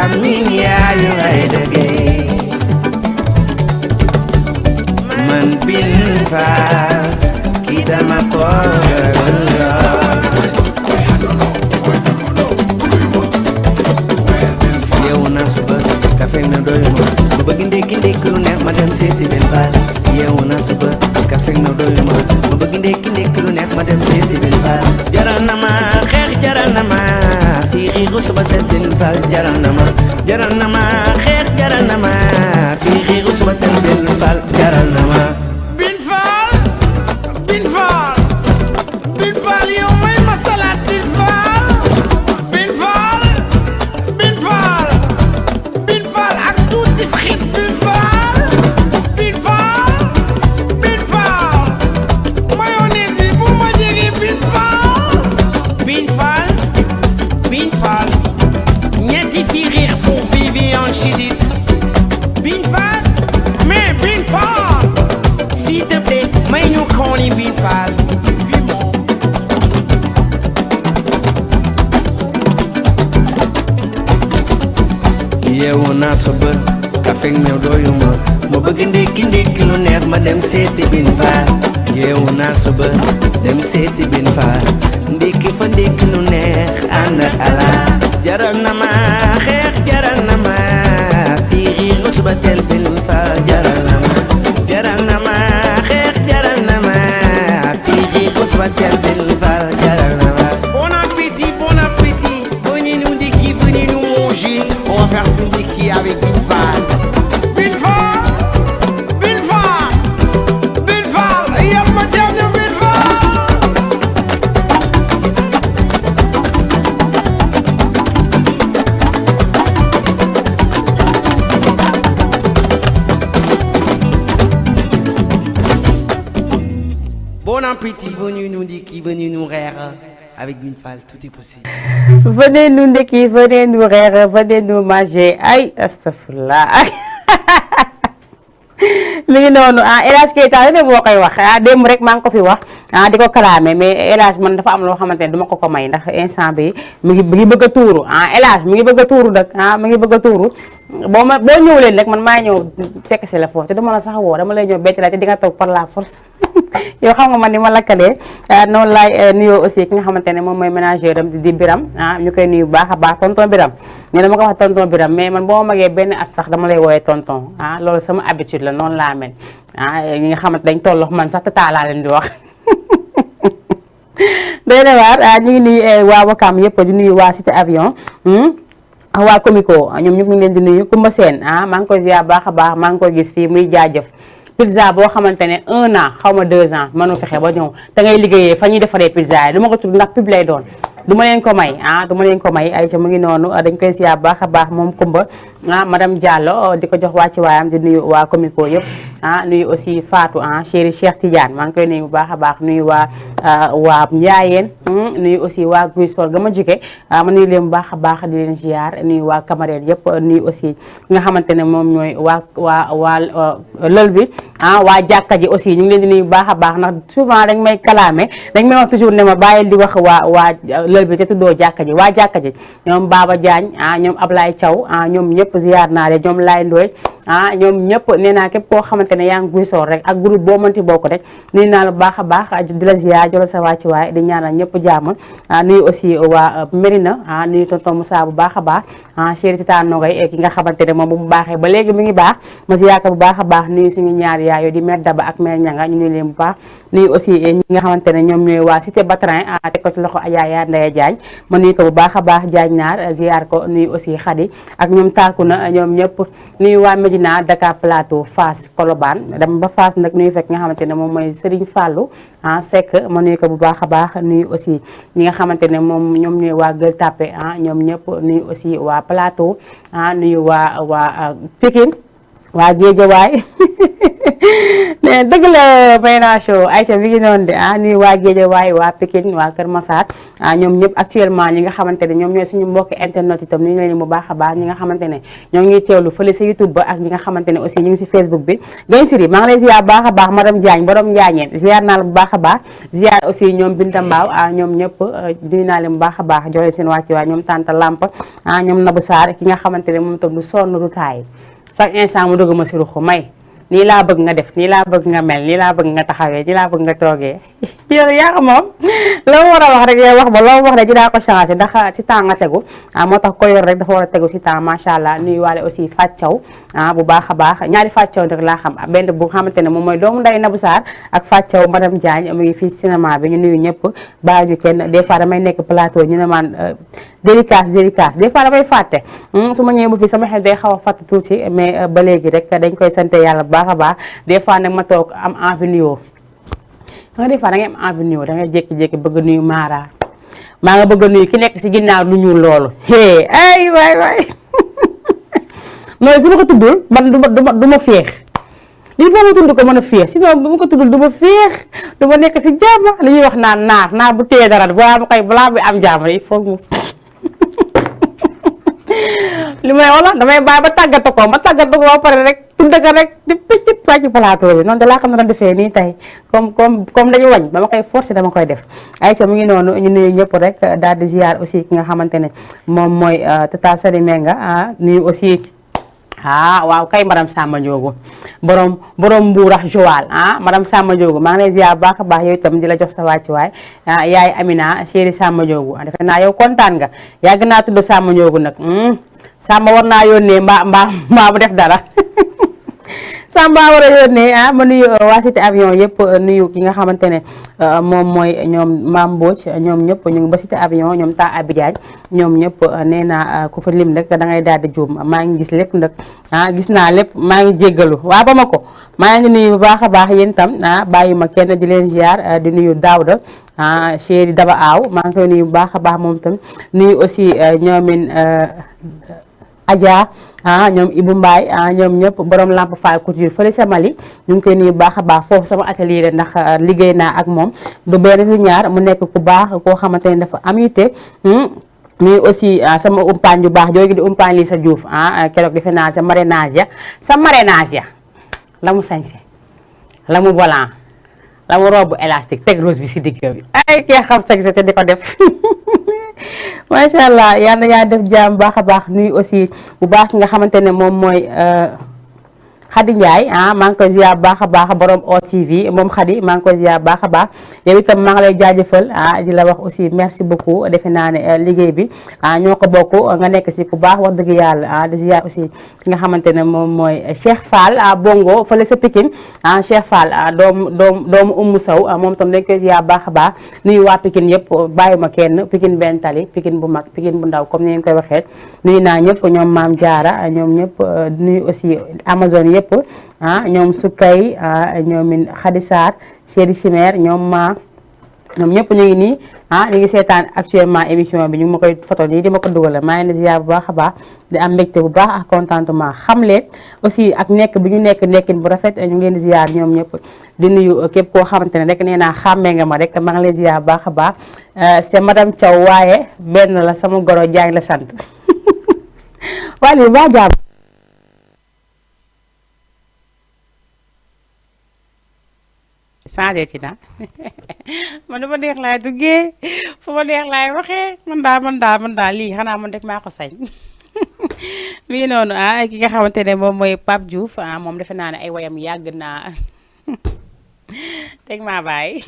amiin yaayu ay dëggee man bin Fall ki dama ko kafe na doyuma ma bëgg ndekki lu neex ma dem seeti bin faal yeewu naa suba kafe na doyuma ma bëgg ndekki lu neex ma dem seeti bin faal jaral na ma xeex jaral na ma fii xiiru suba teel bin faal jaral na ma xeex jaral na ma fii xiiru suba teel bin faal jaral na ma bin faal yow may ma salaat bin faal ak tuuti xit bin faal mayonnaise bi bu ma jege bin faal ñetti firir pour Viviane Chidid bin faal mais bin faal s'il te plaît may ñu xooli bin faal yeewu naa suba kafe ñëw doyuma ma bëgg ndékki ndékki lu neex ma dem seeti bin faal yeewu naa suba dem seeti bin faal ndékki fa ndékki lu neex ànd ak ala jaral na ma xeex jaral na ma fiiri ba suba teel bin faal jaral na ma xeex jaral na ma fiiri ba suba teel bin faal jaral na ma. Bon appétit, venez nous ndékki, venez nous manger. On va faire du ndékki avec Bin Fall. Bin Fall, yal ma jàmm Bin Fall. Bon appétit, venez nous ndékki, venez nous reer. Avec Bin Fall, tout est possible. Venez nous ndekki, venez nous rire, venez nous manger. Ay astafurlah. mi ngi noonu El Hadj Keita ne boo koy wax démb rek maa ngi ko fi wax di ko kalaame mais El Hadj man dafa am loo xamante ne duma ko may ndax instant bi mi ngi bëgg a tuuru El Hadj mi ngi bëgg a tuuru nag mi ngi bëgg a tuuru boo ñëw leen rek man maa ñëw fekk si la foofu te dama la sax woo dama lay ñëw bett la te di nga toog par la force yow xam nga man ni ma lakkalee noonu laay nuyoo aussi ki nga xamante ne moom mooy ménageur am di Biram ñu koy nuyu bu baax a baax tonton Biram ñu dama ko wax tonton Biram mais man boo ma magee benn at sax dama lay woowee tonton loolu sama habitude la noonu laa mel ñi nga xamante dañ tollox man sax te taalaa leen di wax doy na waar ñu ngi nuyu waa Wakaam yëpp di nuyu waa Cité Avion waa Comico ñoom ñëpp ñu ngi leen di nuyu Kumba Seen maa ngi koy ziar baax a baax maa ngi koy gis fii muy jaajëf pizza boo xamante ne 1 an xaw ma 2 ans mënu fexe ba ñëw te ngay liggéeyee fa ñuy defaree pizza yi du ma ko tudd ndax pub lay doon du ma leen ko may du ma leen ko may ay ca mu ngi noonu dañ koy siyaar baax a baax moom Kumba madame Diallo di ko jox wàcci waayam di nuyu waa Comico yëpp nuyu aussi Fatou chéri Cheikh Tidiane maa ngi koy nuyu bu baax a baax nuyu waa Ndiayeen nuyu aussi waa Guy Sol ga ma jike ma nuyu leen bu baax a baax di leen ziar nuyu waa Camarène yëpp nuyu aussi nga xamante ne moom ñooy waa lël bi waa jàkka ji aussi ñu ngi leen di nuyu bu baax a baax ndax souvent dañ may kalaame dañ may wax toujours ne ma bàyyil di wax waa lël bi te tuddoo jàkka ji waa jàkka ji ñoom Baba Diagne ñoom Ablaye Thiaw ñoom ñëpp ziar naa leen ñoom Laye Ndoye ñoom ñëpp nee naa képp koo xamante ne yaa ngi Guy Sol rek ak groupe boo mënti bokk rek nuyu naa la bu baax a baax di la ziar jolo sa wàcci waay di ñaanal ñëpp jàmm nuyu aussi waa Mérina nuyu tonton Moussa bu baax a baax chéri Tita Nogay ki nga xamante ne moom bu mu baaxee ba léegi mi ngi baax ma ziar ko bu baax a baax nuyu suñu ñaari yaayo di mère Daba ak mère Ñanga ñu nuyu leen bu baax nuyu aussi ñi nga xamante ne ñoom ñooy waa Cité Batrin teg ko ci loxo Ayaaya Ndeye Diagne ma nuyu ko bu baax a baax Diagne Naar ziar ko nuyu aussi Khady ak ñoom taaku na ñoom ñëpp nuyu waa Médina Dakar Plateau Fass Colobane dama ba Fass nag nuyu fekk nga xamante ne moom mooy Serigne Fallou Seck ma nuyu ko bu baax a baax nuyu aussi ñi nga xamante ne moom ñoom ñooy waa Gueule Tapée ñoom ñëpp nuyu aussi waa Plateau nuyu waa Pikine waa Guédiawaye mais dëgg la Mayna Show Aïcha mi ngi noonu de nuyu waa Guédiawaye waa Pikine waa Kër Massar ñoom ñëpp actuellement ñi nga xamante ne ñoom ñooy suñu mbokki internet itam ñu ngi leen bu baax a baax ñi nga xamante ne ñoo ngi teewlu fële sa YouTube ba ak ñi nga xamante ne aussi ñu ngi si Facebook bi Gaye Siri maa ngi lay ziar baax a baax madame Diagne borom Njaañeen ziar naa la bu baax a baax ziar aussi ñoom Binta Mbaaw ñoom ñëpp nuyu naa leen bu baax a baax joxe seen wàcci waay ñoom Tanta Lamp ñoom Nabou Sarr ki nga xamante ne moom tam du sonn du taay chaque instant mu dugg ma si ruxu may nii laa bëgg nga def nii laa bëgg nga mel nii laa bëgg nga taxawee nii laa bëgg nga toogee yow yaa ko moom loo war a wax rek yow wax ba loo wax rek dinaa ko changé ndax ci temps nga tegu moo tax ko yor rek dafa war a tegu ci temps macha allah nuyu waale aussi Fatou Thiaw bu baax a baax ñaari Fatou Thiaw nag laa xam benn bu xamante ne moom mooy doomu nday Nabou Sarr ak Fatou Thiaw madame Diagne mu ngi fii cinéma bi ñu nuyu ñëpp bàyyi ñu kenn des fois damay nekk plateau ñu ne man dédicace des fois damay fàtte su ma ñëwee ba fii sama xel day xaw a fàtte tuuti mais ba léegi rek dañ koy sant yàlla bu baax a baax des fois nag ma toog am envie nuyoo nga des fois da ngay am envie nuyoo da ngay jékki-jékki bëgg nuyu Mara maa nga bëgg a nuyu ki nekk si ginnaaw lu ñuul loolu ay waay mooy su ma ko tuddul man du ma féex il faut ma tudd ko mën a féex sinon bu ma ko tuddul du ma féex du ma nekk si jàmm li ñuy wax naan naar bu téye dara balaa bi am jàmm il faut mu li may wala damay bàyyi ba tàggatu ko ba pare rek tudd ko rek di pëccëg ci plateau bi noonu da laa xam ne doon defee nii tey comme dañu wañ ba ma koy forcé dama koy def Aïcha mu ngi noonu ñu nuyu ñëpp rek daal di ziar aussi ki nga xamante ne moom mooy Tata Sali Menga nuyu aussi waaw kay madame Samba Ndiogo borom Mbuurax Joal madame Samba Ndiogo maa ngi lay ziar baax a baax yow itam di la jox sa wàccuwaay yaay Amina chéri Samba Ndiogo defe naa yow kontaan nga yàgg naa tudd Samba Ndiogo nag Samba war naa yónnee mbaa bu def dara Samba war a yónnee ma nuyu waa cité avion yëpp nuyu ki nga xamante ne moom mooy ñoom Mame Mbodj ñoom ñëpp ñu ngi ba cité avion ñoom ta Abidjan ñoom ñëpp nee naa ku fa lim rek da ngay daal di juum maa ngi gis lépp nag gis naa lépp maa ngi jéggalu waa ba ma ko maa ngi nuyu bu baax a baax yéen itam bàyyi ma kenn di leen ziar di nuyu Daouda chéri Daba Aw maa ngi koy nuyu bu baax a baax moom itam nuyu aussi ñoomin Adja ñoom Ibou Mbaye ñoom ñëpp borom Lamp Fall Couture fële sa Mali ñu ngi koy nuyu bu baax a baax foofu sama atelier la ndax liggéey naa ak moom du benn du ñaar mu nekk ku baax koo xamante ne dafa am yitte nuyu aussi sama umpaañ bu baax jooju di umpaañ lii sa Diouf keroog defe naa sa marrainage ya la mu sañse la mu volant la mu robe élastique teg rose bi si digg bi ay kee xam sañse te di ko def macha allah yal na yaa def jaam baax a baax nuyu aussi bu baax ki nga xamante ne moom mooy Khady Ndiaye maa ngi koy ziar baax a baax borom OTV moom Khady maa ngi koy ziar baax a baax yow itam maa ngi lay jaajëfal di la wax aussi merci beaucoup defe naa ne liggéey bi ñoo ko bokk nga nekk si ku baax wax dëgg yàlla di ziar aussi ki nga xamante ne moom mooy Cheikh Fall Bongo fële sa Pikine Cheikh Fall doomu Oumou Sow moom itam dañ koy ziar baax a baax nuyu waa Pikine yëpp bàyyuma kenn Pikine benn tali Pikine bu mag Pikine bu ndaw comme ni ngeen koy waxee nuyu naa ñëpp ñoom Maam Diarra ñoom ñëpp nuyu aussi Amazone yëpp ñoom Sukay ñoomin Khady Sarr chéri Chimère ñoom ñëpp ñu ngi nii ñu ngi seetaan actuellement émission bi ñu ngi ma koy photo nii di ma ko dugal maa ngi ziar bu baax a baax di am mbégte bu baax ak contentement xam leen aussi ak nekk bi ñu nekkin bu rafet ñu ngi leen di ziar ñoom ñëpp di nuyu képp koo xamante ne rek nee naa xàmmee nga ma rek maa ngi leen ziar bu baax a baax c'est madame Thiaw waaye benn la sama goro Diagne la sant waa lii baa jaam changé ci na man dama neex laay duggee fu ma neex laay waxee man daal lii xanaa man rek maa ko sañ mi ngi noonu ki nga xamante ne moom mooy Pape Diouf moom defe naa ne ay woyam yàgg naa teg maa bàyyi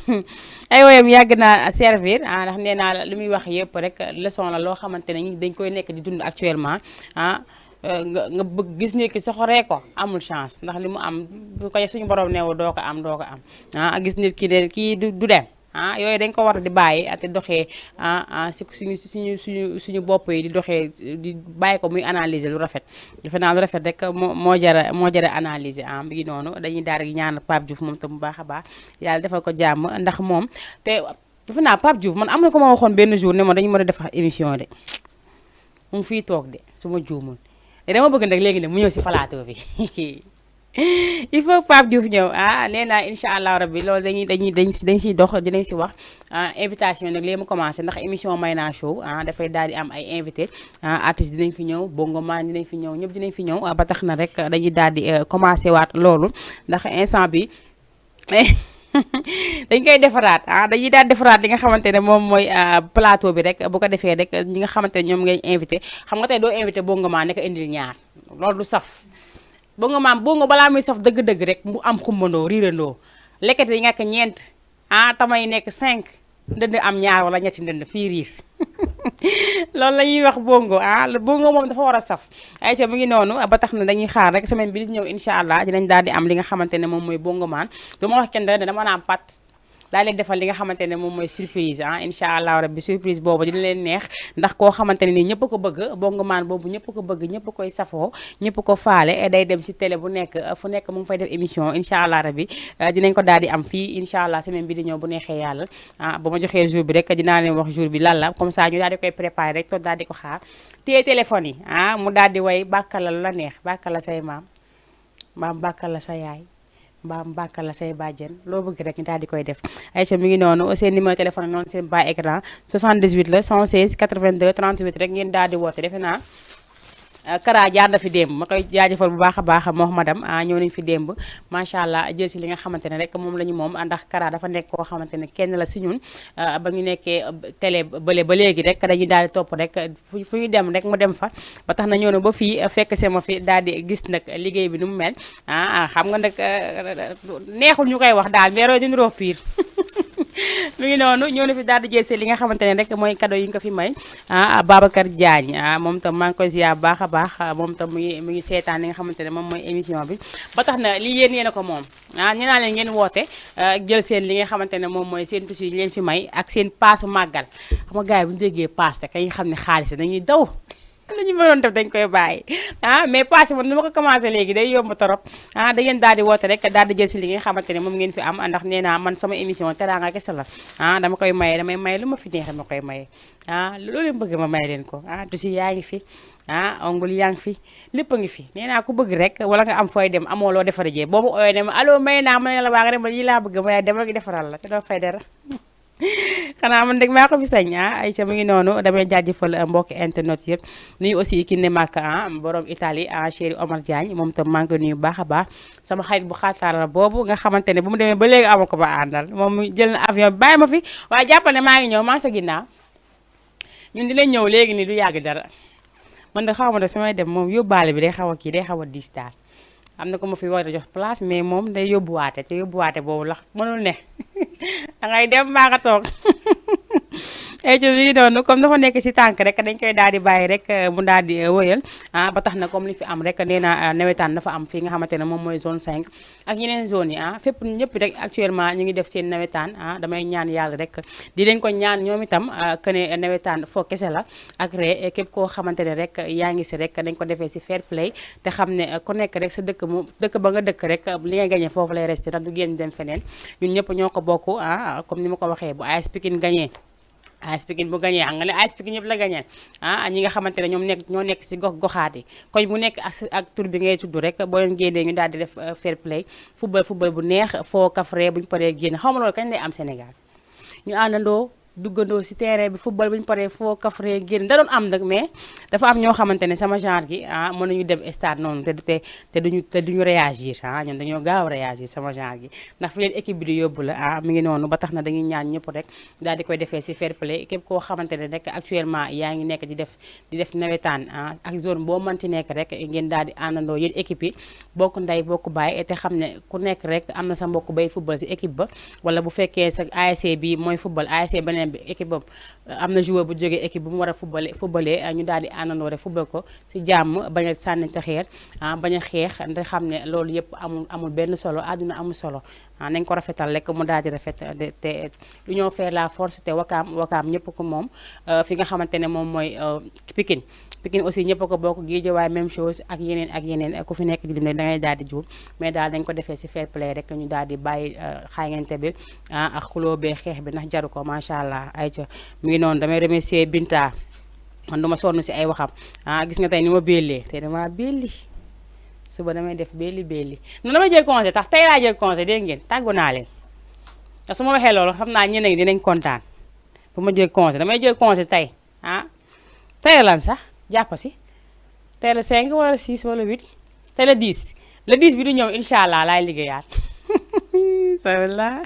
ay woyam yàgg naa servir ndax nee naa lu muy wax yëpp rek leçon la loo xamante ne ñi dañ koy nekk di dund actuellement nga bëgg gis ne ki soxoree ko amul chance ndax li mu am bu ko suñu borom neewu doo ko am gis nit ki de kii du dem yooyu dañ ko war di bàyyi te doxee suñu bopp yi di doxee di bàyyi ko muy analyser lu rafet defe naa lu rafet rek moo jara analyser mi ngi noonu dañuy daal di ñaan Pape Diouf moom tam bu baax a baax yàlla defal ko jàmm ndax moom te defe naa Pape Diouf man am na ko ma waxoon benn jour ne ma dañu mën a def émission de mu fii toog de su ma juumul te dama bëgg nag léegi ne mu ñëw si plateau bi il faut Pape Diouf ñëw nee naa incha allah rabbi loolu dañ siy dox dinañ si wax invitation nag léegi mu commencé ndax émission Mayna Show dafay daal di am ay invité artistes dinañ fi ñëw bongo man dinañ fi ñëw ñëpp dinañ fi ñëw ba tax na rek dañuy daal di commencé waat loolu ndax instant bi dañ koy defaraat dañuy daal defaraat li nga xamante ne moom mooy plateau bi rek bu ko defee rek ñi nga xamante ne ñoom ngay invité xam nga tey doo invité bongo maa ne ko indil ñaar loolu du saf bongo maam bongo balaa muy saf dëgg-dëgg rek mu am xumbandoo riirandoo lekkete yi nga ko ñeent tamay nekk 5 ndënd am ñaar wala ñetti ndënd fii riir loolu la ñuy wax bongo bongo moom dafa war a saf ay ca mu ngi noonu ba tax na dañuy xaar rek semaine bi di ñëw incha allah dinañ daal di am li nga xamante ne moom mooy bongo maan du ma wax kenn dara dama naan pat daa leen defal li nga xamante ne moom mooy surprise incha allah rabbi surprise boobu dina leen neex ndax koo xamante ne nii ñëpp ko bëgg bongo maan boobu ñëpp ko bëgg ñëpp koy safoo ñëpp ko faale day dem si télé bu nekk fu nekk mu ngi fay def émission incha allah rabbi dinañ ko daal di am fii incha allah semaine bi di ñëw bu neexee yàlla ba ma joxee jour bi rek dinaa leen wax jour bi lan la comme ça ñu daal di koy préparé rek toog daal di ko xaar téye téléphone yi mu daal di way bàkkala la neex bàkkala say maam bàkkala sa yaay mbaam bàkkal la say bàjjen loo bëgg rek ñu daal di koy def Aïcha mi ngi noonu seen numéro téléphone noonu seen bas écran 78 la 116 82 38 rek ngeen daal di woote defe naa Kara jaar na fi démb ma koy jaajëfal bu baax a baax moo madam ñëw nañ fi démb macha allah jël si li nga xamante ne rek moom la ñu moom ndax Kara dafa nekk koo xamante ne kenn la si ñun ba ñu nekkee télé bële ba léegi rek dañuy daal di topp rek fu ñu dem rek mu dem fa ba tax na ñëw na ba fii fekk see ma fi daal di gis nag liggéey bi nu mu mel xam nga nag neexul ñu koy wax daal mais roy duñu roo piir mi ngi noonu ñëw na fi daal di jël li nga xamante ne rek mooy cadeau yi nga fi may Babacar Diagne moom tam maa ngi koy ziar baax a baax moom tam mi ngi seetaan li nga xamante ne moom mooy émission bi ba tax na lii yéen a ko moom ñu naa leen ngeen woote jël seen li nga xamante ne moom mooy seen tusi yi leen fi may ak seen paasu màggal xam nga gars yi bu ñu déggee paas te kañ xam ne xaalis dañuy daw la ñu mënoon def dañ koy bàyyi mais passé man ni ma ko commencé léegi day yomb torop da ngeen daal di woote rek daal di jël si li nga xamante ne moom ngeen fi am ndax nee naa man sama émission teraanga kese la dama koy maye damay maye lu ma fi neex dama koy maye loolu leen bëgg ma may leen ko tusi yaa ngi fi ongul yaa ngi fi lépp a ngi fi nee naa ku bëgg rek wala nga am fooy dem amoo loo defara jee boo ma ooyee ne ma allo may naa ma ne la waa nga dem ma yi laa bëgg ma demal gi defaral la te doo fay dara xanaa man dégg maa ko fi sañ Aïcha mu ngi noonu damay jaajëfal mbokki internet yëpp nuyu aussi ki ne màkk borom Italie chéri Omar Diagne moom tam maa ngi koy nuyu baax a baax sama xarit bu xaataar boobu nga xamante ne bu mu demee ba léegi ama ko ba àndal moom jël na avion bàyyi ma fi waaye jàppal ne maa ngi ñëw maa ngi sa ginnaaw ñun di leen ñëw léegi nii du yàgg dara man de xaw ma ne samay dem moom yóbbaale bi day xaw a kii day xaw a diis daal am na ko ma fi war a jox place mais moom day yóbbuwaate te yóbbuwaate boobu la mënul ne dangay dem baa nga toog ci bi noonu comme dafa nekk si tànk rek dañ koy daal di bàyyi rek mu daal di wëyal ba tax na comme li fi am rek nee na nawetaan dafa am fii nga xamante ne moom mooy zone 5 ak yeneen zone yi fépp ñëpp rek actuellement ñu ngi def seen nawetaan damay ñaan yàlla rek di leen ko ñaan ñoom itam que ne nawetaan foo kese la ak ree képp koo xamante ne rek yaa ngi si rek dañ ko defee si fair play te xam ne ku nekk rek sa dëkk mu dëkk ba nga dëkk rek li ngay gagné foofu lay resté ndax du génn dem feneen ñun ñëpp ñoo ko bokk comme ni ma ko waxee bu AS Pikine gagné AS Pikine bu gagné xam nga ne AS Pikine ñëpp la gagné ñi nga xamante ne ñoo nekk si gox-goxaat yi koñ bu nekk ak tur bi ngay tudd rek boo leen génnee ñu daal di def fair play football bu neex foo kafre buñu paree génn xaw ma loolu kañ lay am Sénégal ñu àndandoo duggandoo si terrain bi football bu ñu paree foo kafre génn da doon am nag mais dafa am ñoo xamante ne sama genre gi mën nañu dem stade noonu te duñu réagir ñun dañoo gaaw a réagir sama genre gi ndax fi leen équipe bi di yóbbu la mi ngi noonu ba tax na dañuy ñaan ñëpp rek daal di koy defee si fair play képp koo xamante ne rek actuellement yaa ngi nekk di def nawetaan ak zone boo mënti nekk rek ngeen daal di àndandoo yéen équipe yi bokk ndey bokk baay te xam ne ku nekk rek am na sa mbokk bay football si équipe ba wala bu fekkee sa ASC bi mooy football ASC beneen bi équipe boobu am na joueur bu jógee équipe bu mu war a footballé ñu daal di àndandoo rek football ko si jàmm bañ a sànnante xeer bañ a xeex ndax xam ne loolu yëpp amul benn solo àdduna amul solo nañ ko rafetal rek mu daal di rafet te l'union fait la force te wakaam ñëpp ko moom fi nga xamante ne moom mooy Pikine aussi ñëpp ko bokk Guédiawaye même chose ak yeneen ku fi nekk di lim ne dangay daal di juum mais daal dañ ko defee si fair play rek ñu daal di bàyyi xaayante bi ak xuloo bee xeex bi ndax jaru ko macha allah ayca mi ngi noonu damay remercier Binta man duma sonn si ay waxam gis nga tey ni ma bellee tey dama belli suba damay def belli non damay jël congé tax tey laa jël congé dégg ngeen tàggu naa leen te su ma waxee loolu xam naa ñeneen ñi dinañ kontaan bu ma jël congé damay jël congé tey tey lan sax jàpp si tey la 5 wala 6 wala 8 tey la 10 le 10 bi du ñëw incha allah laay liggéeyaat sawla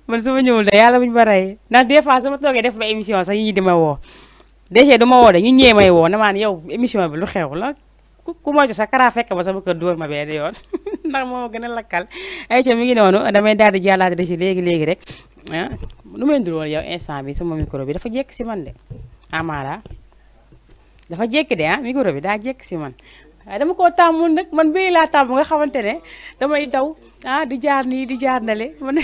man su ma ñëwul de yàlla buñu ba rey ndax des fois sama toogee def ba émission sax ñu ñi di ma woo déjà du ma woo de ñu ñëwee may woo na maan yow émission bi lu xew la ku moytu sa Kara fekk ba sama kër dóor ma benn yoon ndax moo gën a lakkal ay ca mi ngi noonu damay daal di jàllaat de ci léegi rek lu may ndur woon yow instant bi sama micro bi dafa jekk si man de amaara dafa jekki de micro bi daa jekk si man waaye dama koo tàmmul nag man béy laa tàmm nga xamante ne damay daw di jaar nii di jaar ndale man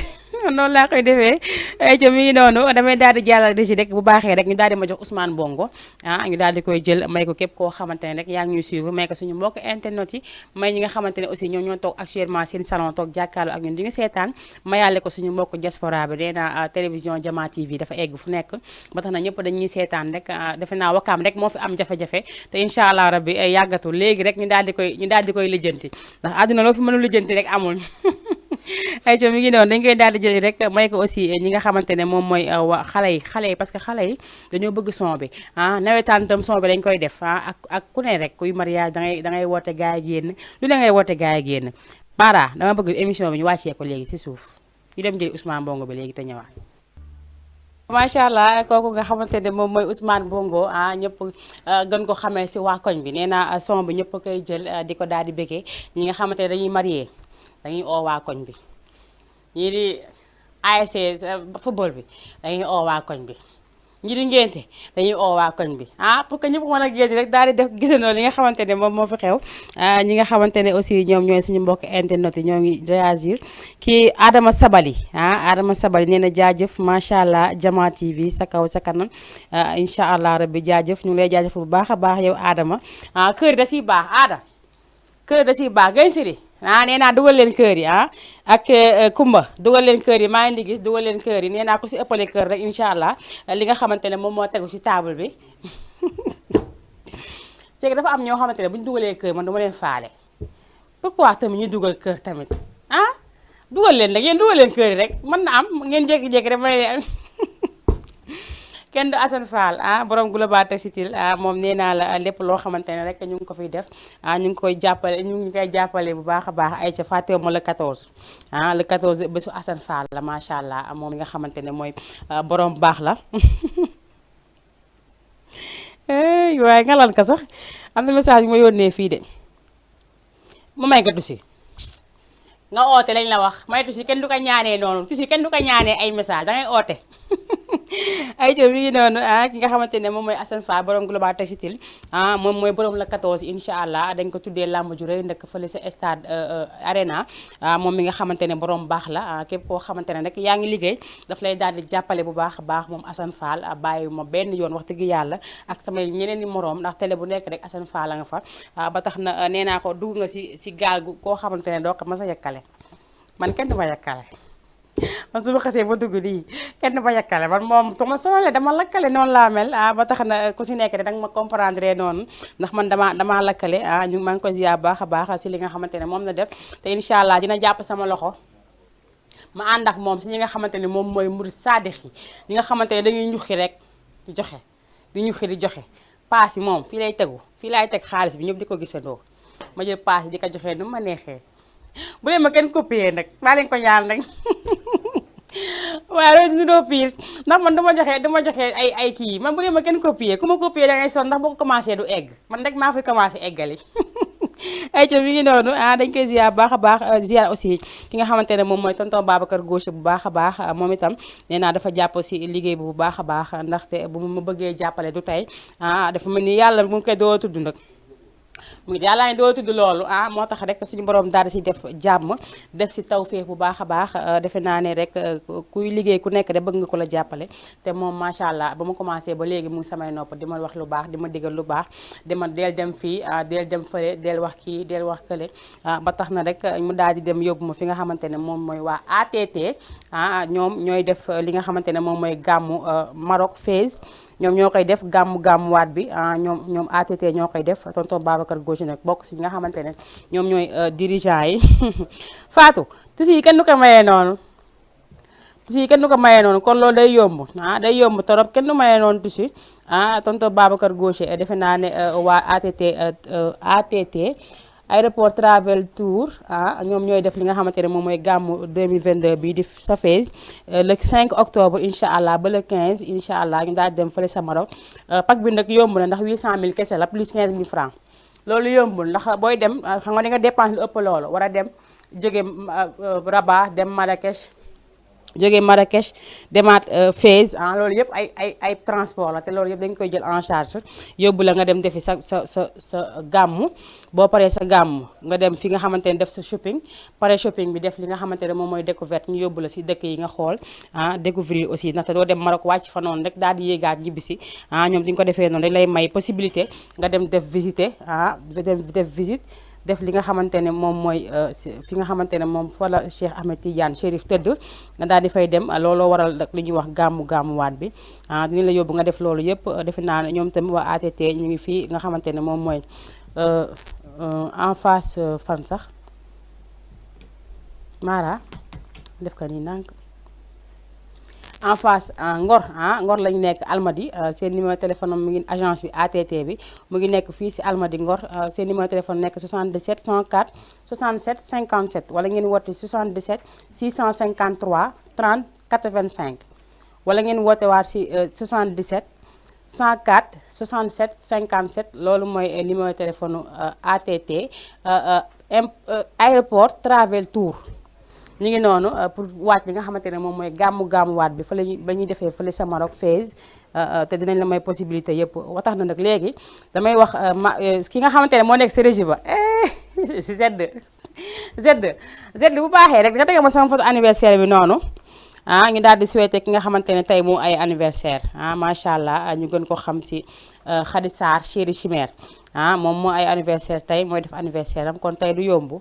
noonu laa koy defee ca mi ngi noonu damay daal di jàllal di ci rek bu baaxee rek ñu daal di ma jox Ousmane Bongo ñu daal di koy jël may ko képp koo xamante ne rek yaa ngi ñuy suivre may ko suñu mbokk internet yi may ñi nga xamante ne aussi ñoo toog actuellement seen salon toog jàkkaarloo ak ñun di nga seetaan mayaale ko suñu mbokk diaspora bi dee na télévision Jama TV dafa egg fu nekk ba tax na ñëpp dañuy seetaan rek defe naa wakaam rek moo fi am jafe-jafe te incha allah rabbi yàggatu léegi rek ñu daal di koy lijjanti ndax àdduna loo fi mënul lijjanti rek amul ay co mi ngi noonu dañ koy daal di jëli rek may ko aussi ñi nga xamante ne moom mooy waa xale yi parce que xale yi dañoo bëgg son bi nawetaan tam son bi dañ koy def ak ku ne rek kuy mariage da ngay woote gaay yi génn lu ne ngay woote gaay yi génn Bara dama bëgg émission bi ñu wàccee ko léegi si suuf ñu dem jëli Ousmane Bongo bi léegi te ñëwaat. macha allah kooku nga xamante ne moom mooy Ousmane Bongo ñëpp gën ko xamee si waa koñ bi nee naa son bi ñëpp koy jël di ko daal di bëggee ñi nga xamante ne dañuy marié dañuy oo waa koñ bi ñii di ASC football bi dañuy oo waa koñ bi ñi di ngénte dañuy oo waa koñ bi pour que ñëpp mën a génn rek daal di def gisandoo li nga xamante ne moom moo fi xew ñi nga xamante ne aussi ñoom ñooy suñu mbokk internet yi ñoo ngi réagir kii Adama Sabali Adama Sabali nee na jaajëf macha allah Jama TV sa kaw sa kanam incha allah rabbi jaajëf ñu ngi lay jaajëf bu baax a baax yow Adama kër da siy baax Ada kër da siy baax gay siri nee naa dugal leen kër yi ak Kumba dugal leen kër yi maa ngi gis dugal leen kër yi nee naa ko si ëppale kër rek incha allah li nga xamante ne moom moo tegu si table bi c'est que dafa am ñoo xamante ne bu ñu dugalee kër man dama leen faale pourquoi tamit ñu dugal kër tamit dugal leen rek yéen dugal leen kër yi rek mën na am ngeen jékki-jékki rek may kenn du Assane Fall borom Global Textile moom nee naa la lépp loo xamante ne rek ñu ngi ko fiy def ñu ngi koy jàppale ñu ngi koy jàppale bu baax a baax ay ca fàttewu ma le 14 le 14 bésu Assane Fall la macha allah moom nga xamante ne mooy borom baax la waaye nga lan ka sax am na message bi ma yónnee fii de mu may nga tusi nga oote lañ la wax may tusi kenn du ko ñaanee noonu tusi kenn du ko ñaanee ay message dangay oote ay co mi ngi noonu ki nga xamante ne moom mooy Assane Fall borom Global Textile moom mooy borom la 14 incha allah dañ ko tuddee làmb ju rëy ndëkk fële sa stade arena moom mi nga xamante ne borom baax la képp koo xamante ne rek yaa ngi liggéey daf lay daal di jàppale bu baax a baax moom Assane Fall bàyyi ma benn yoon wax dëgg yàlla ak samay ñeneen i moroom ndax télé bu nekk rek Assane Fall la nga fa ba tax na nee naa ko dugg nga si gaal gu koo xamante ne doo ko mas a yekkale man kenn du ma yekkale man su ma xasee ba dugg nii kenn ba yakkale man moom tu ma sonale dama lakkale noonu laa mel ba tax na ku si nekk de danga ma comprendre noonu ndax man damaa lakkale ñu maa ngi ko ziar baax a baax si li nga xamante ne moom la def te incha allah dina jàpp sama loxo ma ànd ak moom si ñi nga xamante ne moom mooy murid saadix yi ñi nga xamante ne dañuy ñuxi rek di joxe di ñuxi di joxe paas yi moom fii lay tegu fii laay teg xaalis bi ñëpp di ko gisandoo ma jël paas yi di ko joxee nu ma neexee bu leen ma kenn copier nag maa leen ko ñaan nag waaye loolu ñu doo piir ndax man duma joxe ay kii man bu leen ma kenn copier ku ma copier da ngay son ndax boo ko commencé du egg man rek maa fi commencé eggali ay co mi ngi noonu dañ koy ziar baax a baax ziar aussi ki nga xamante ne moom mooy tonton Babacar Gauche bu baax a baax moom itam nee naa dafa jàpp si liggéey bu baax a baax ndaxte bu ma bëggee jàppale du tey dafa mel ni yàlla mu ngi koy doo tudd nag mu ngi yàlla ne doo tudd loolu moo tax rek suñu borom daal di si def jàmm def si tawféex bu baax a baax defe naa ne rek kuy liggéey ku nekk rek bëgg nga ko la jàppale te moom macha allah ba ma commencé ba léegi mu ngi samay nopp di ma wax lu baax di ma digal lu baax di ma del dem fii del dem fële del wax kii del wax kële ba tax na rek mu daal di dem yóbbu ma fi nga xamante ne moom mooy waa ATT ñoom ñooy def li nga xamante ne moom mooy gàmmu Maroc Fès ñoom ñoo koy def gàmmuwaat bi ñoom ATT ñoo koy def tonton Babacar Gauche nag bokk si nga xamante ne ñoom ñooy dirigeant yi Fatou tusi yi kenn du ko mayee noonu tusi yi kenn du ko mayee noonu kon loolu day yomb day yomb torop kenn du mayee noonu tusi tonton Babacar Gauche defe naa ne waa ATT aéroport travel tour ñoom ñooy def li nga xamante ne moom mooy gàmmu 2022 bii di sa Fès le 5 octobre incha allah ba le 15 incha allah ñu daal di dem fële sa Maroc pack bi nag yomb na ndax 800000 kese la plus 15000 francs loolu yombul ndax booy dem xam nga di nga dépense lu ëpp loolu war a dem jóge Rabat dem Marrakech jóge Marrakech demaat Fès loolu yëpp ay transport la te loolu yëpp dañ koy jël en charge yóbbu la nga dem defi sa gàmmu boo paree sa gàmmu nga dem fi nga xamante ne def sa shopping pare shopping bi def li nga xamante ne moom mooy découverte ñu yóbbu la si dëkk yi nga xool découvrir aussi ndaxte doo dem Maroc wàcc fa noonu rek daal di yéegaat ñibbi si ñoom di nga ko defee noonu rek lay may possibilité nga dem def visiter def visite def li nga xamante ne moom mooy fi nga xamante ne moom fa la Cheikh Ahmed Tidiane Chérif tëdd nga daal di fay dem looloo waral li ñuy wax gàmmuwaat bi dinañ la yóbbu nga def loolu yëpp defe naa ne ñoom tamit waa ATT ñu ngi fii nga xamante ne moom mooy en face fan sax Mara def ko nii ndànk en face Ngor Ngor lañu nekk Almadi seen numéro téléphone mu ngi agence bi ATT bi mu ngi nekk fii si Almadi Ngor seen numéro téléphone nekk 77 104 67 57 wala ngeen woote 77 653 30 85 wala ngeen woote waat si 77 104 67 57 loolu mooy numéro téléphone ATT aéroport Travel Tour ñu ngi noonu pour waaj li nga xamante ne moom mooy gàmmuwaat bi fa la ba ñuy defee fële sa Maroc Fès te dinañ la may possibilité yëpp wa tax na nag léegi damay wax ki nga xamante ne moo nekk si régie ba Z bu baaxee rek nga tegal ma sama photo anniversaire bi noonu ñu daal di souhaité ki nga xamante ne tey moo ay anniversaire macha allah ñu gën ko xam si Khady Sarr Chéri Chimère moom moo ay anniversaire tey mooy def anniversaire am kon tey du yomb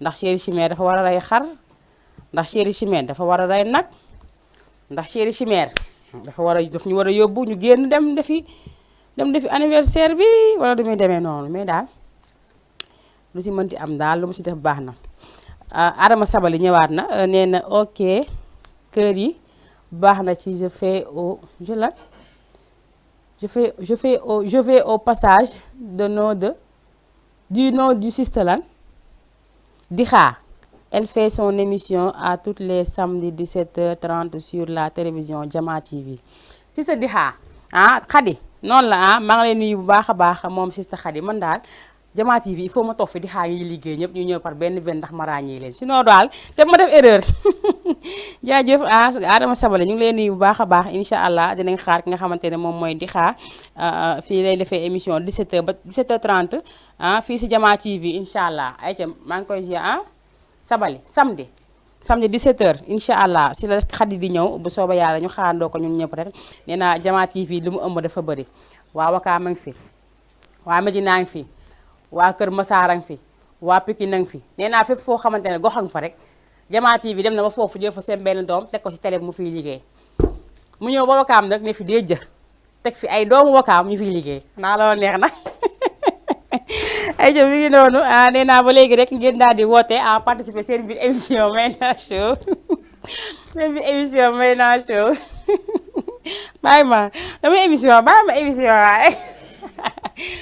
ndax Chéri Chimère dafa war a rey xar ndax Chéri Chimère dafa war a rey nag ndax Chéri Chimère daf ñu war a yóbbu ñu génn dem defi anniversaire bi wala du muy demee noonu mais daal lu si mënti am daal lu mu si def baax na. Adama Sabali ñëwaat na nee na ok kër yi baax na ci je vais au passage du nom du sistelan Dixa. Elle fait son émission à tous les samedis 17h30 sur la télévision Jama TV. Sista Dixa Khady noonu la maa ngi lay nuyu bu baax a baax moom Sista Khady man daal Jama TV il faut ma toog fi Dixa yi liggéey ñëpp ñu ñëw par benn ndax ma ràññee leen sinon daal te ma def erreur jaajëf Adama Sabale ñu ngi lay nuyu bu baax a baax incha allah dinañ xaar ki nga xamante ne moom mooy Dixa fii lay defee émission 17h ba 17h30 fii si Jama TV incha allah ayca maa ngi koy ziar Sabali samedi 17h incha allah si la Khady di ñëw bu sooba yàlla ñu xaarandoo ko ñun ñëpp rek nee naa Jama TV li mu ëmb dafa bëri waa Wakaam a ngi fi waa Medina a ngi fi waa Kër Massar a ngi fi waa Pikine a ngi fi nee naa fépp foo xamante ne gox a ngi fa rek Jama TV dem na ba foofu jël fa seen benn doom teg ko ci télé mu fiy liggéey mu ñëw ba Wakaam nag ne fi dee jë teg fi ay doomu Wakaam ñu fiy liggéey naa loolu neex na ay jo mi ngi noonu nee naa ba léegi rek ngeen daal di woote participer seen biir émission Mayna Show seen biir émission Mayna Show bàyyi ma émission waaye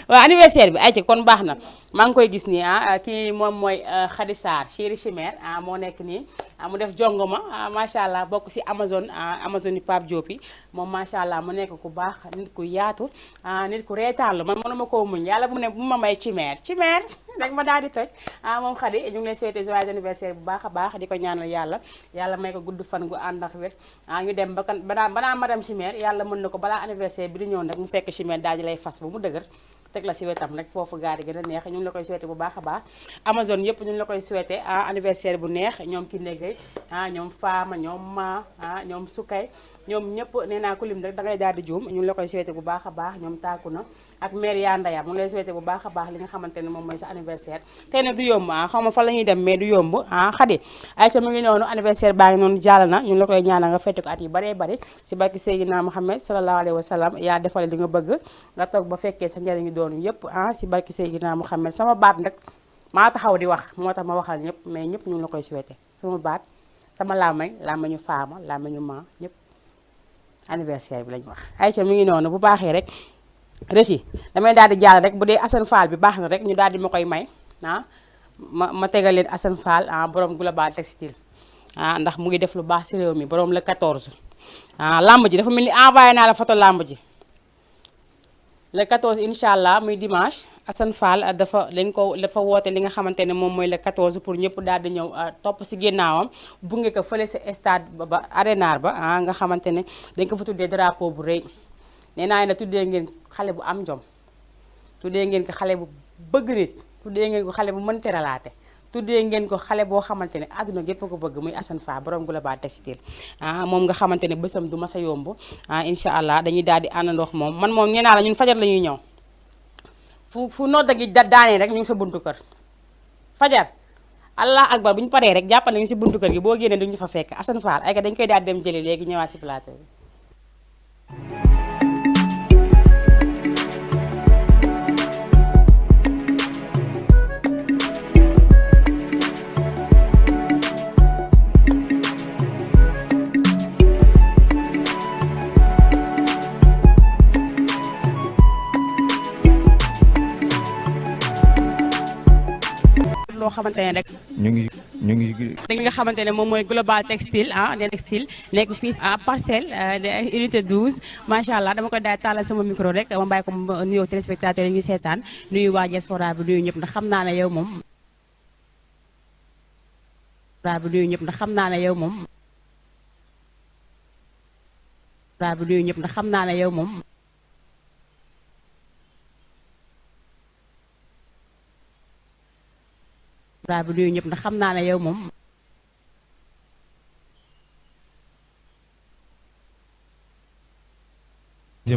waaw anniversaire bi ay ci kon baax na maa ngi koy gis nii kii moom mooy Khady Sarr Chéri Chimère moo nekk nii mu def jongoma macha allah bokk si Amazon yi Pape Diop yi moom macha allah mu nekk ku baax nit ku yaatu nit ku reetaan la man mënuma koo muñ yàlla bu ne bu ma may Chimère rek ma daal di toj moom Khady ñu ngi lay souhaiter joyeux anniversaire bu baax a baax di ko ñaanal yàlla may ko gudd fan gu ànd ak wér ñu dem ba kan banaa madame Chimère yàlla mën na ko balaa anniversaire bi di ñëw nag mu fekk Chimère daal di lay fas ba mu dëgër teg la si wetam rek foofu gaari gën a neex ñu ngi la koy souhaiter bu baax a baax Amazon yëpp ñu ngi la koy souhaiter anniversaire bu neex ñoom ki néggay ñoom Fama ñoom Ma ñoom Sukay ñoom ñëpp nee naa ko lim rek da ngay daal di juum ñu ngi la koy souhaiter bu baax a baax ñoom tàkku na ak mère yaa Ndaya mu ngi lay souhaiter bu baax a baax li nga xamante ne moom mooy sa anniversaire tey nag du yomb xaw ma fa la ñuy dem mais du yomb Khady Aïcha mu ngi noonu anniversaire baa ngi noonu jàll na ñu ngi la koy ñaanal nga fete ko at yi baree bari si barki Seydina Muhammad sallallahu alayhi wa sallam yaa defale li nga bëgg nga toog ba fekkee sa njëriñu doonu yëpp si barki Seydina Muhammad sama baat nag maa taxaw di wax moo tax ma waxal ñëpp mais ñëpp ñu ngi la koy souhaiter sama baat sama làmmañu Faama làmmañu Ma ñëpp anniversaire bi lañ wax Aïcha mi ngi noonu bu baaxee rek Régi damay daal di jàll rek bu dee Assane Fall bi baax na rek ñu daal di ma koy may ma tegal leen Assane Fall borom Global Textile ndax mu ngi def lu baax si réew mi borom le 14 lamb ji dafa mel ni envoyé naa la photo lamb ji le 14 incha allah muy dimanche Assane Fall dafa woote li nga xamante ne moom mooy le 14 pour ñëpp daal di ñëw topp si ginnaawam bunge ko fële sa stade ba arénar ba nga xamante ne dañ ko fa tuddee drapeau bu rëy nee naa ne tuddee ngeen xale bu am jom tuddee ngeen ko xale bu bëgg nit tuddee ngeen ko xale bu mën teralaate tuddee ngeen ko xale boo xamante ne àdduna gépp ko bëgg muy Assane Fall borom Global Textile moom nga xamante ne bésam du mas a yomb incha allah dañuy daal di àndandoo moom man moom nee naa la ñun fajar la ñuy ñëw fu nodda gi daanee rek ñu ngi sa buntu kër fajar allah akbar bu ñu paree rek jàppal nañu si buntu kër gi boo génnee duñu fa fekk Assane Fall ay ka dañ koy daal dem jëli léegi ñëwaat si plateau bi. xamante ne rek ñu ngi li nga xamante ne moom mooy global textile ne textile nekk fii parcelle unité 12 macha allah dama ko daay tàllal sama micro rek ma bàyyi ko nuyoo téléspectateurs yi ñu seetaan nuyu waa diaspora bi nuyu ñëpp ndax xam naa ne yow moom xam naa ne yow moom bi nuyu ñëpp ndax xam naa ne yow moom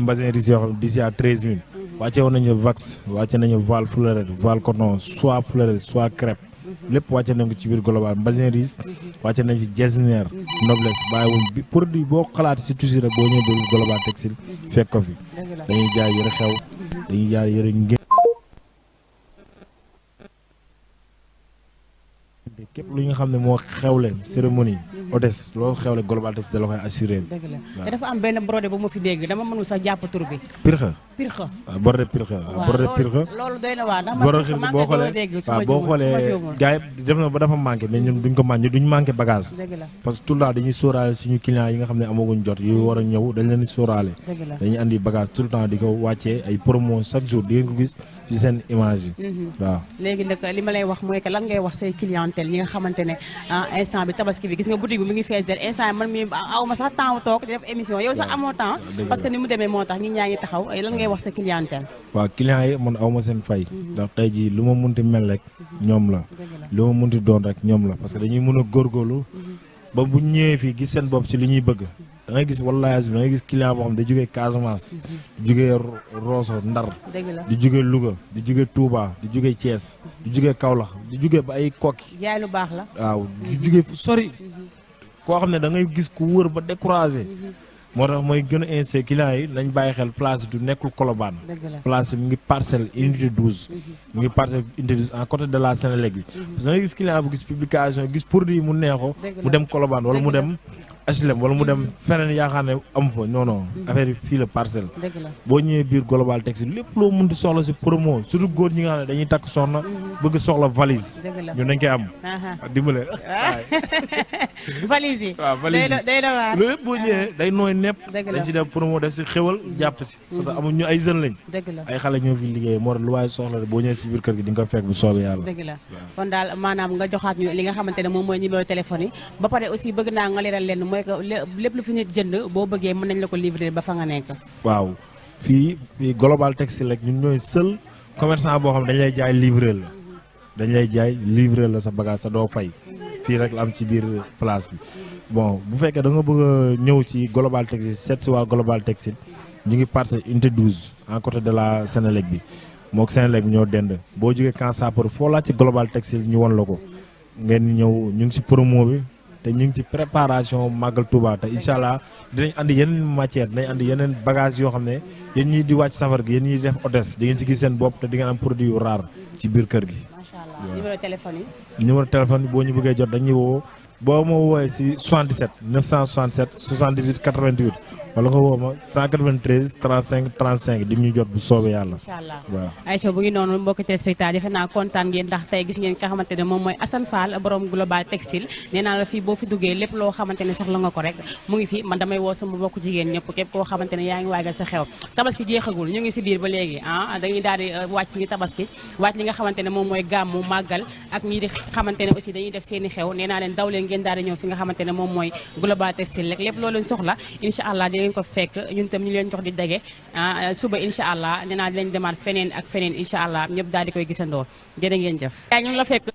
Bassin riz yoo xam d'ici à 13 000 wàcce woon nañu vax wàcce nañu voile fleurette voile coton soit fleurette soit crêpe lépp wàcce nañ ko ci biir global Bassin riz wàcce nañ fi jesner noblesse bàyyiwuñ bi produit boo xalaat si tusi rek boo ñëwee biir global textile fekk ko fi dañuy jaay yëre xew dañuy jaay yëre ngé képp lu nga xam ne moo xewle cérémonie hôtesse loo xewle global textile da la koy assuré. dëgg la te dafa am benn brodé bu ma fi dégg dama mënul sax jàpp tur bi. pirxa waaw brodé pirxa brodé pirxa loolu doy na waa ndax man boo xoolee gars yi def na ba dafa manqué mais ñun duñ ko manqué duñ manqué bagage. parce que tout le temps dañuy sóoraale suñu clients yi nga xam ne amaguñ jot yu war a ñëw dañ leen di sóoraale. dañuy andi bagage tout le temps di ko wàccee ay promo chaque jour di ngeen ko gis ci seen image yi. waaw léegi nag li ma lay wax mooy que lan ngay wax say clientèle ñi nga xamante ne instant bi tabaski bi gis nga boutique bi mu ngi fees del instant man mi aw ma sax temps toog di def émission yow sax amoo temps parce que ni mu demee moo tax ñi ñaa ngi taxaw lan ngay wax sa clientèle. waaw clients yi man aw ma seen fay ndax tey jii lu ma munti mel rek ñoom la lu ma munti doon rek ñoom la parce que dañuy mën a góorgóorlu ba bu ñëwee fii gis seen bopp ci li ñuy bëgg da ngay gis wallaahi da ngay gis client boo xam ne da jógee Casamance di jógee Rosso Ndar di jógee Louga di jógee Touba di jógee Thiès di jógee Kaolack di jógee ba ay Kokki jaay lu baax la waaw di jógee fu sori koo xam ne da ngay gis ku wër ba découragé moo tax mooy gën a insisté client yi nañ bàyyi xel place du nekkul Colobane place mu ngi parcelle unité 12 mu ngi parcelle unité 12 en côté de la Sénélec bi parce que da ngay gis client bu gis publication gis produit yi mu neexo mu dem Colobane wala mu dem HLM wala mu dem feneen yaakaar ne am fa non affaire yi fii la parcelle boo ñëwee biir global textile lépp loo mun di soxla si promo surtout góor ñi nga xam ne dañuy takk soxna bëgg soxla valise ñun dañ koy am dimbale valise yi waaw valise yi loolu lépp boo ñëwee day nooy nepp dañ si def promo def si xewal jàpp si parce que amuñ ñu ay jeunes lañ ay xale ñoo fi liggéey moo tax lu waaye soxla boo ñëwee si biir kër gi di nga ko fekk bu soobee yàlla dëgg la kon daal maanaam nga joxaat ñu li nga xamante ne moom mooy numéro téléphone yi ba pare aussi bëgg naa nga leeral leen mooy que lépp lu fi nit jënd boo bëggee mën nañ la ko livrer ba fa nga nekk waaw fii global textile rek ñun ñooy seul commerçant boo xam ne dañ lay jaay livrer la dañ lay jaay livrer la sa bagage sa doo fay fii rek la am ci biir place bi bon bu fekkee da nga bëgg a ñëw ci global textile seet si waa global textile ñu ngi parcelle unité 12 en côté de la Sénélec bi mook Sénélec bi ñoo dend boo jógee Camp Sapeur foo laaj ci global textile ñu won la ko ngeen ñëw ñu ngi si promo bi te ñu ngi ci préparation màggal Touba te incha allah dinañ andi yeneen matière dinañ andi yeneen bagage yoo xam ne yéen ñii di wàcc safar gi yéen ñii di def hôtesse di ngeen ci gis seen bopp te di ngeen am produit yu rare ci biir kër gi. macha allah numéro téléphone yi. numéro téléphone bi boo ñu bëggee jot dañuy woo boo ma woowee si 77 967 78 88 wala nga woo ma 193 35 35 di ñu jot bu soobee yàlla. incha allah waaw Aïcha bu ngi noonu mbokki téléspectateurs defe naa kontaan ngeen ndax tey gis ngeen nga xamante ne moom mooy Assane Fall borom global textile nee naa la fii boo fi duggee lépp loo xamante ne soxla nga ko rek mu ngi fi man damay woo sama mbokku jigéen ñëpp képp koo xamante ne yaa ngi waagal sa xew tabaski jeexagul ñu ngi si biir ba léegi dañuy daal di wàcc suñu tabaski wàcc li nga xamante ne moom mooy gàmmu màggal ak ñi di xamante ne aussi dañuy def seen i xew nee naa leen daw leen ngeen daal di ñëw fi nga xamante ne moom mooy global textile rek lépp loo leen soxla incha allah dinañ ko fekk ñun tam ñu leen jox di dage suba incha allah nee naa dinañ demaat feneen ak feneen incha allah ñëpp daal di koy gisandoo jërë ngeen jëf. ñu ngi la fekk.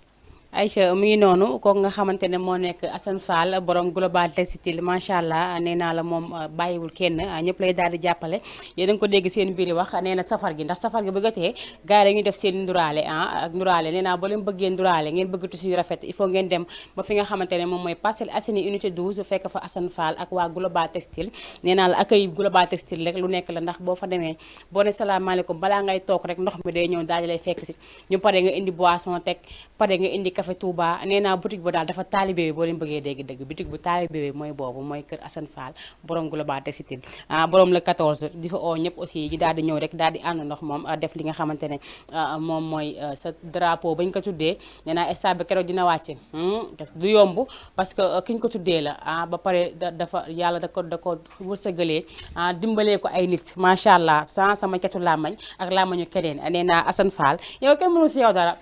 Aïcha mu ngi noonu kooku nga xamante ne moo nekk Assane Fall borom global textile macha allah nee naa la moom bàyyiwul kenn ñëpp lay daal di jàppale yéen a ngi ko dégg seen biir wax nee na safar gi ndax safar gi bëggatee gars yi dañuy def seen nduraale ak nduraale nee naa boo leen bëggee nduraale ngeen bëgg tissu yu rafet il faut ngeen dem ba fi nga xamante ne moom mooy Parcelles Assainies unité 12 fekk fa Assane Fall ak waa global textile nee naa la accueil global textile rek lu nekk la ndax boo fa demee boo ne salaamaaleykum balaa ngay toog rek ndox mi day ñëw daal di lay fekk si ñu pare nga indi boisson teg pare nga indi café Touba nee naa boutique bu daal dafa taalibe bi boo leen bëggee dégg-dëgg boutique bu taalibe bi mooy boobu mooy kër Assane Fall borom Global Textile borom la 14 di fa oo ñëpp aussi ñu daal di ñëw rek daal di ànd ndox moom def li nga xamante ne moom mooy sa drapeau bañ ko tuddee nee naa stade bi keroog dina wàcce du yomb parce que kiñ ko tuddee la ba pare dafa yàlla da ko wërsëgalee dimbalee ko ay nit macha allah sans sama ketu làmmañ ak làmmañu keneen nee naa Assane Fall yow kenn mënu si yow dara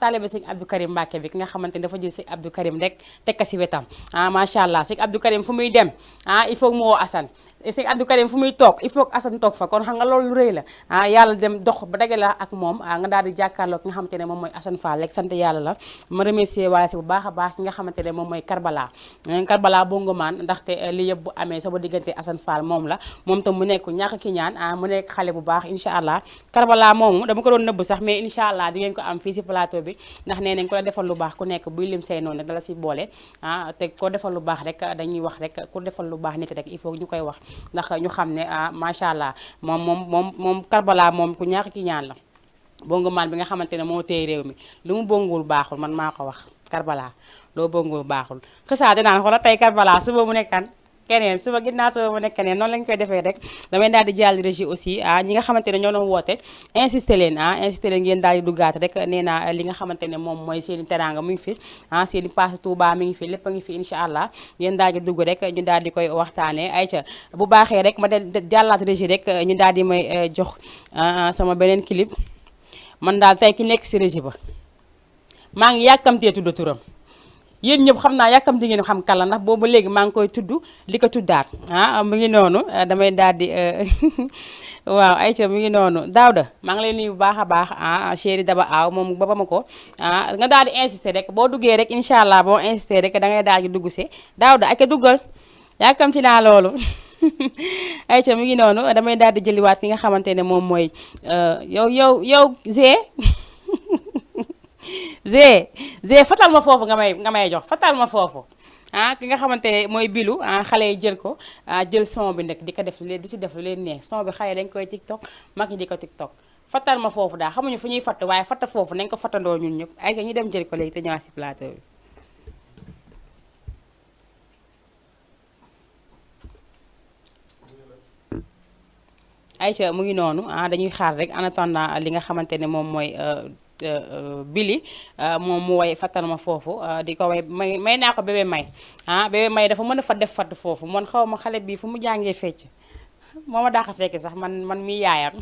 taalibe sëñ Abdou Karim Mbacke bi ki nga xamante ne dafa jël sëñ Abdou Karim rek teg ko si wetam macha allah sëñ Abdou Karim fu muy dem il faut mu woo Assane sëñ Abdou Karim fu muy toog il faut que Assane toog fa kon xam nga loolu lu rëy la yàlla dem dox ba dagale ak moom nga daal di jàkkaarloo ki nga xamante ne moom mooy Assane Fall rek sant yàlla la ma remercier waale si bu baax a baax ki nga xamante ne moom mooy Karbala bongo maan ndaxte li yëpp bu amee sama diggante Assane Fall moom la moom tam mu nekk ñàkk ki ñaan mu nekk xale bu baax incha allah Karbala moomu dama ko doon nëbb sax mais incha allah di ngeen ko am fii si plateau bi ndax nee nañ ko la defal lu baax ku nekk buy lim say noonu rek dala si boole te ko defal lu baax rek dañuy wax rek ku defal lu baax nit rek il faut ñu koy wax ndax ñu xam ne macha allah moom Karbala moom ku ñàkk ki ñaan la bongo maan bi nga xamante ne moo téye réew mi lu mu bongul baaxul man maa ko wax Karbala loo bongul baaxul xësaate naan xoola tey Karbala suba mu nekkan keneen suba ginnaaw suba mu nekk keneen noonu lañ koy defee rek damay daal di jàll régie aussi ñi nga xamante ne ñoo doon woote insisté leen ngeen daal di duggaat rek nee naa li nga xamante ne moom mooy seeni teranga mu ngi fi seen i passe Touba mi ngi fi lépp a ngi fi incha allah ngeen daal di dugg rek ñu daal di koy waxtaanee ayca bu baaxee rek ma jàllaat régie rek ñu daal di may jox sama beneen clip man daal tey ki nekk si régie ba maa ngi yàkkamtee tudd turam yéen ñëpp xam naa yàkkamti ngeen xam kala ndax boobu léegi maa ngi koy tudd di ko tuddaat mu ngi noonu damay daal di waaw ayca mu ngi noonu Daouda maa ngi lay nuyu bu baax a baax chéri Daba Aw moom ba ma ko nga daal di insister rek boo duggee rek incha allah boo insister rek da ngay daal di dugg see Daouda ak duggal yàkkamti naa loolu ayca mu ngi noonu damay daal di jëliwaat ki nga xamante ne moom mooy yow Zé fatal ma foofu nga may jox fatal ma foofu ki nga xamante ne mooy bilu xale yi jël ko jël son bi nag di ko def di si def lu leen neex son bi xale dañ koy TikTok mag ñi di ko TikTok fatal ma foofu daal xamuñu fu ñuy fatt waaye fatta foofu nañ ko fattandoo ñun ñëpp ay ñu dem jël ko léegi te ñëwaat si plateau bi. ayca mu ngi noonu dañuy xaar rek en attendant li nga xamante ne moom mooy Billy moom mu way fattal ma foofu di ko way may naa ko bébé may bébé may dafa mën a fa def fatt foofu man xaw ma xale bii fu mu jàngee fecc moo ma daax a fekk sax man mi yaayam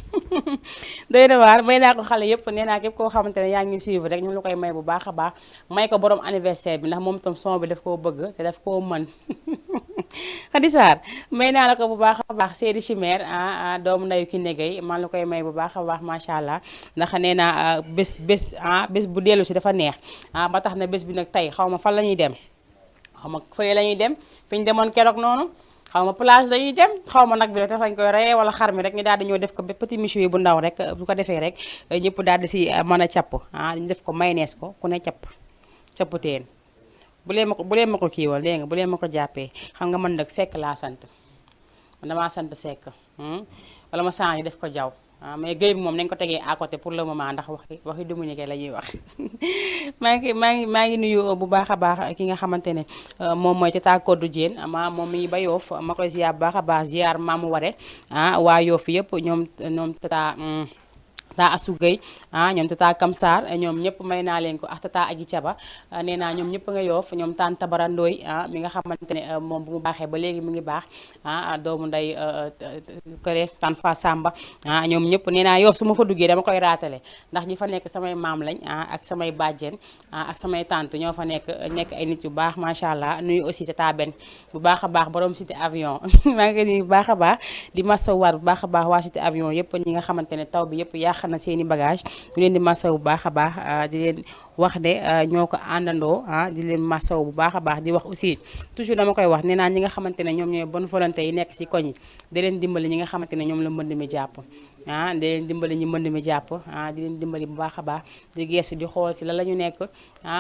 doy na waar may naa ko xale yëpp nee naa képp koo xamante ne yaa ngi suivre rek ñu la koy may bu baax a baax may ko borom anniversaire bi ndax moom tam son bi daf koo bëgg te daf koo mën Khady Sarr may naa la ko bu baax a baax Seydi Chimère doomu ndayu ki negay man la koy may bu baax a baax macha allah ndax nee naa bés bu dellu si dafa neex ba tax na bés bi nag tey xaw ma fan la ñuy dem xaw ma fële la ñuy dem fi ñu demoon keroog noonu xaw ma plage dañuy dem xaw ma nag bi rek dafañ koy reyee wala xar mi rek ñu daal di ñëw def ko petit michu bu ndaw rek bu ko defee rek ñëpp daal di si mën a capp ñu def ko mayonnaise ko ku ne capp teen bu leen ma ko kiiwal dégg nga bu leen ma ko jàppee xam nga man nag Seck laa sant man damaa sant Seck wala ma change def ko jaw mais Guèye bi moom nañ ko tegee à côté pour le moment ndax waxi Dominique la ñuy wax maa ngi nuyu bu baax a baax ki nga xamante ne moom mooy Tata Kodou Diène moom mi ngi ba Yoof ma koy ziar bu baax a baax ziar maamu ware waa Yoof yëpp ñoom Tata Assou Gueye ñoom Tata Kamsar ñoom ñëpp may naa leen ko ak Tata Aji Caba nee naa ñoom ñëpp nga Yoof ñoom Tane Tabara Ndoy mi nga xamante ne moom bu mu baaxee ba léegi mu ngi baax doomu nday kële Tane Fa Samba ñoom ñëpp nee naa Yoof su ma fa duggee dama koy raatale ndax ñi fa nekk samay maam lañ ak samay bàjjen ak samay tante ñoo fa nekk ay nit yu baax macha allah nuyu aussi Tata Ben bu baax a baax borom cité avion maa ngi nuyu bu baax a baax di masawaat bu baax a baax waa cité avion yëpp ñi nga xamante ne taw bi yëpp yàq na seeni bagage ñu leen di masaw bu baax a baax di leen wax de ñoo ko àndandoo di leen masaw bu baax a baax di wax aussi toujours dama koy wax nee naa ñi nga xamante ne ñoom ñooy bonne volonté yi nekk ci koñ yi di leen dimbali ñi nga xamante ne ñoom la mbënd mi jàpp di leen dimbali ñi mbënd mi jàpp di leen dimbali bu baax a baax di geesu di xool ci la ñu nekk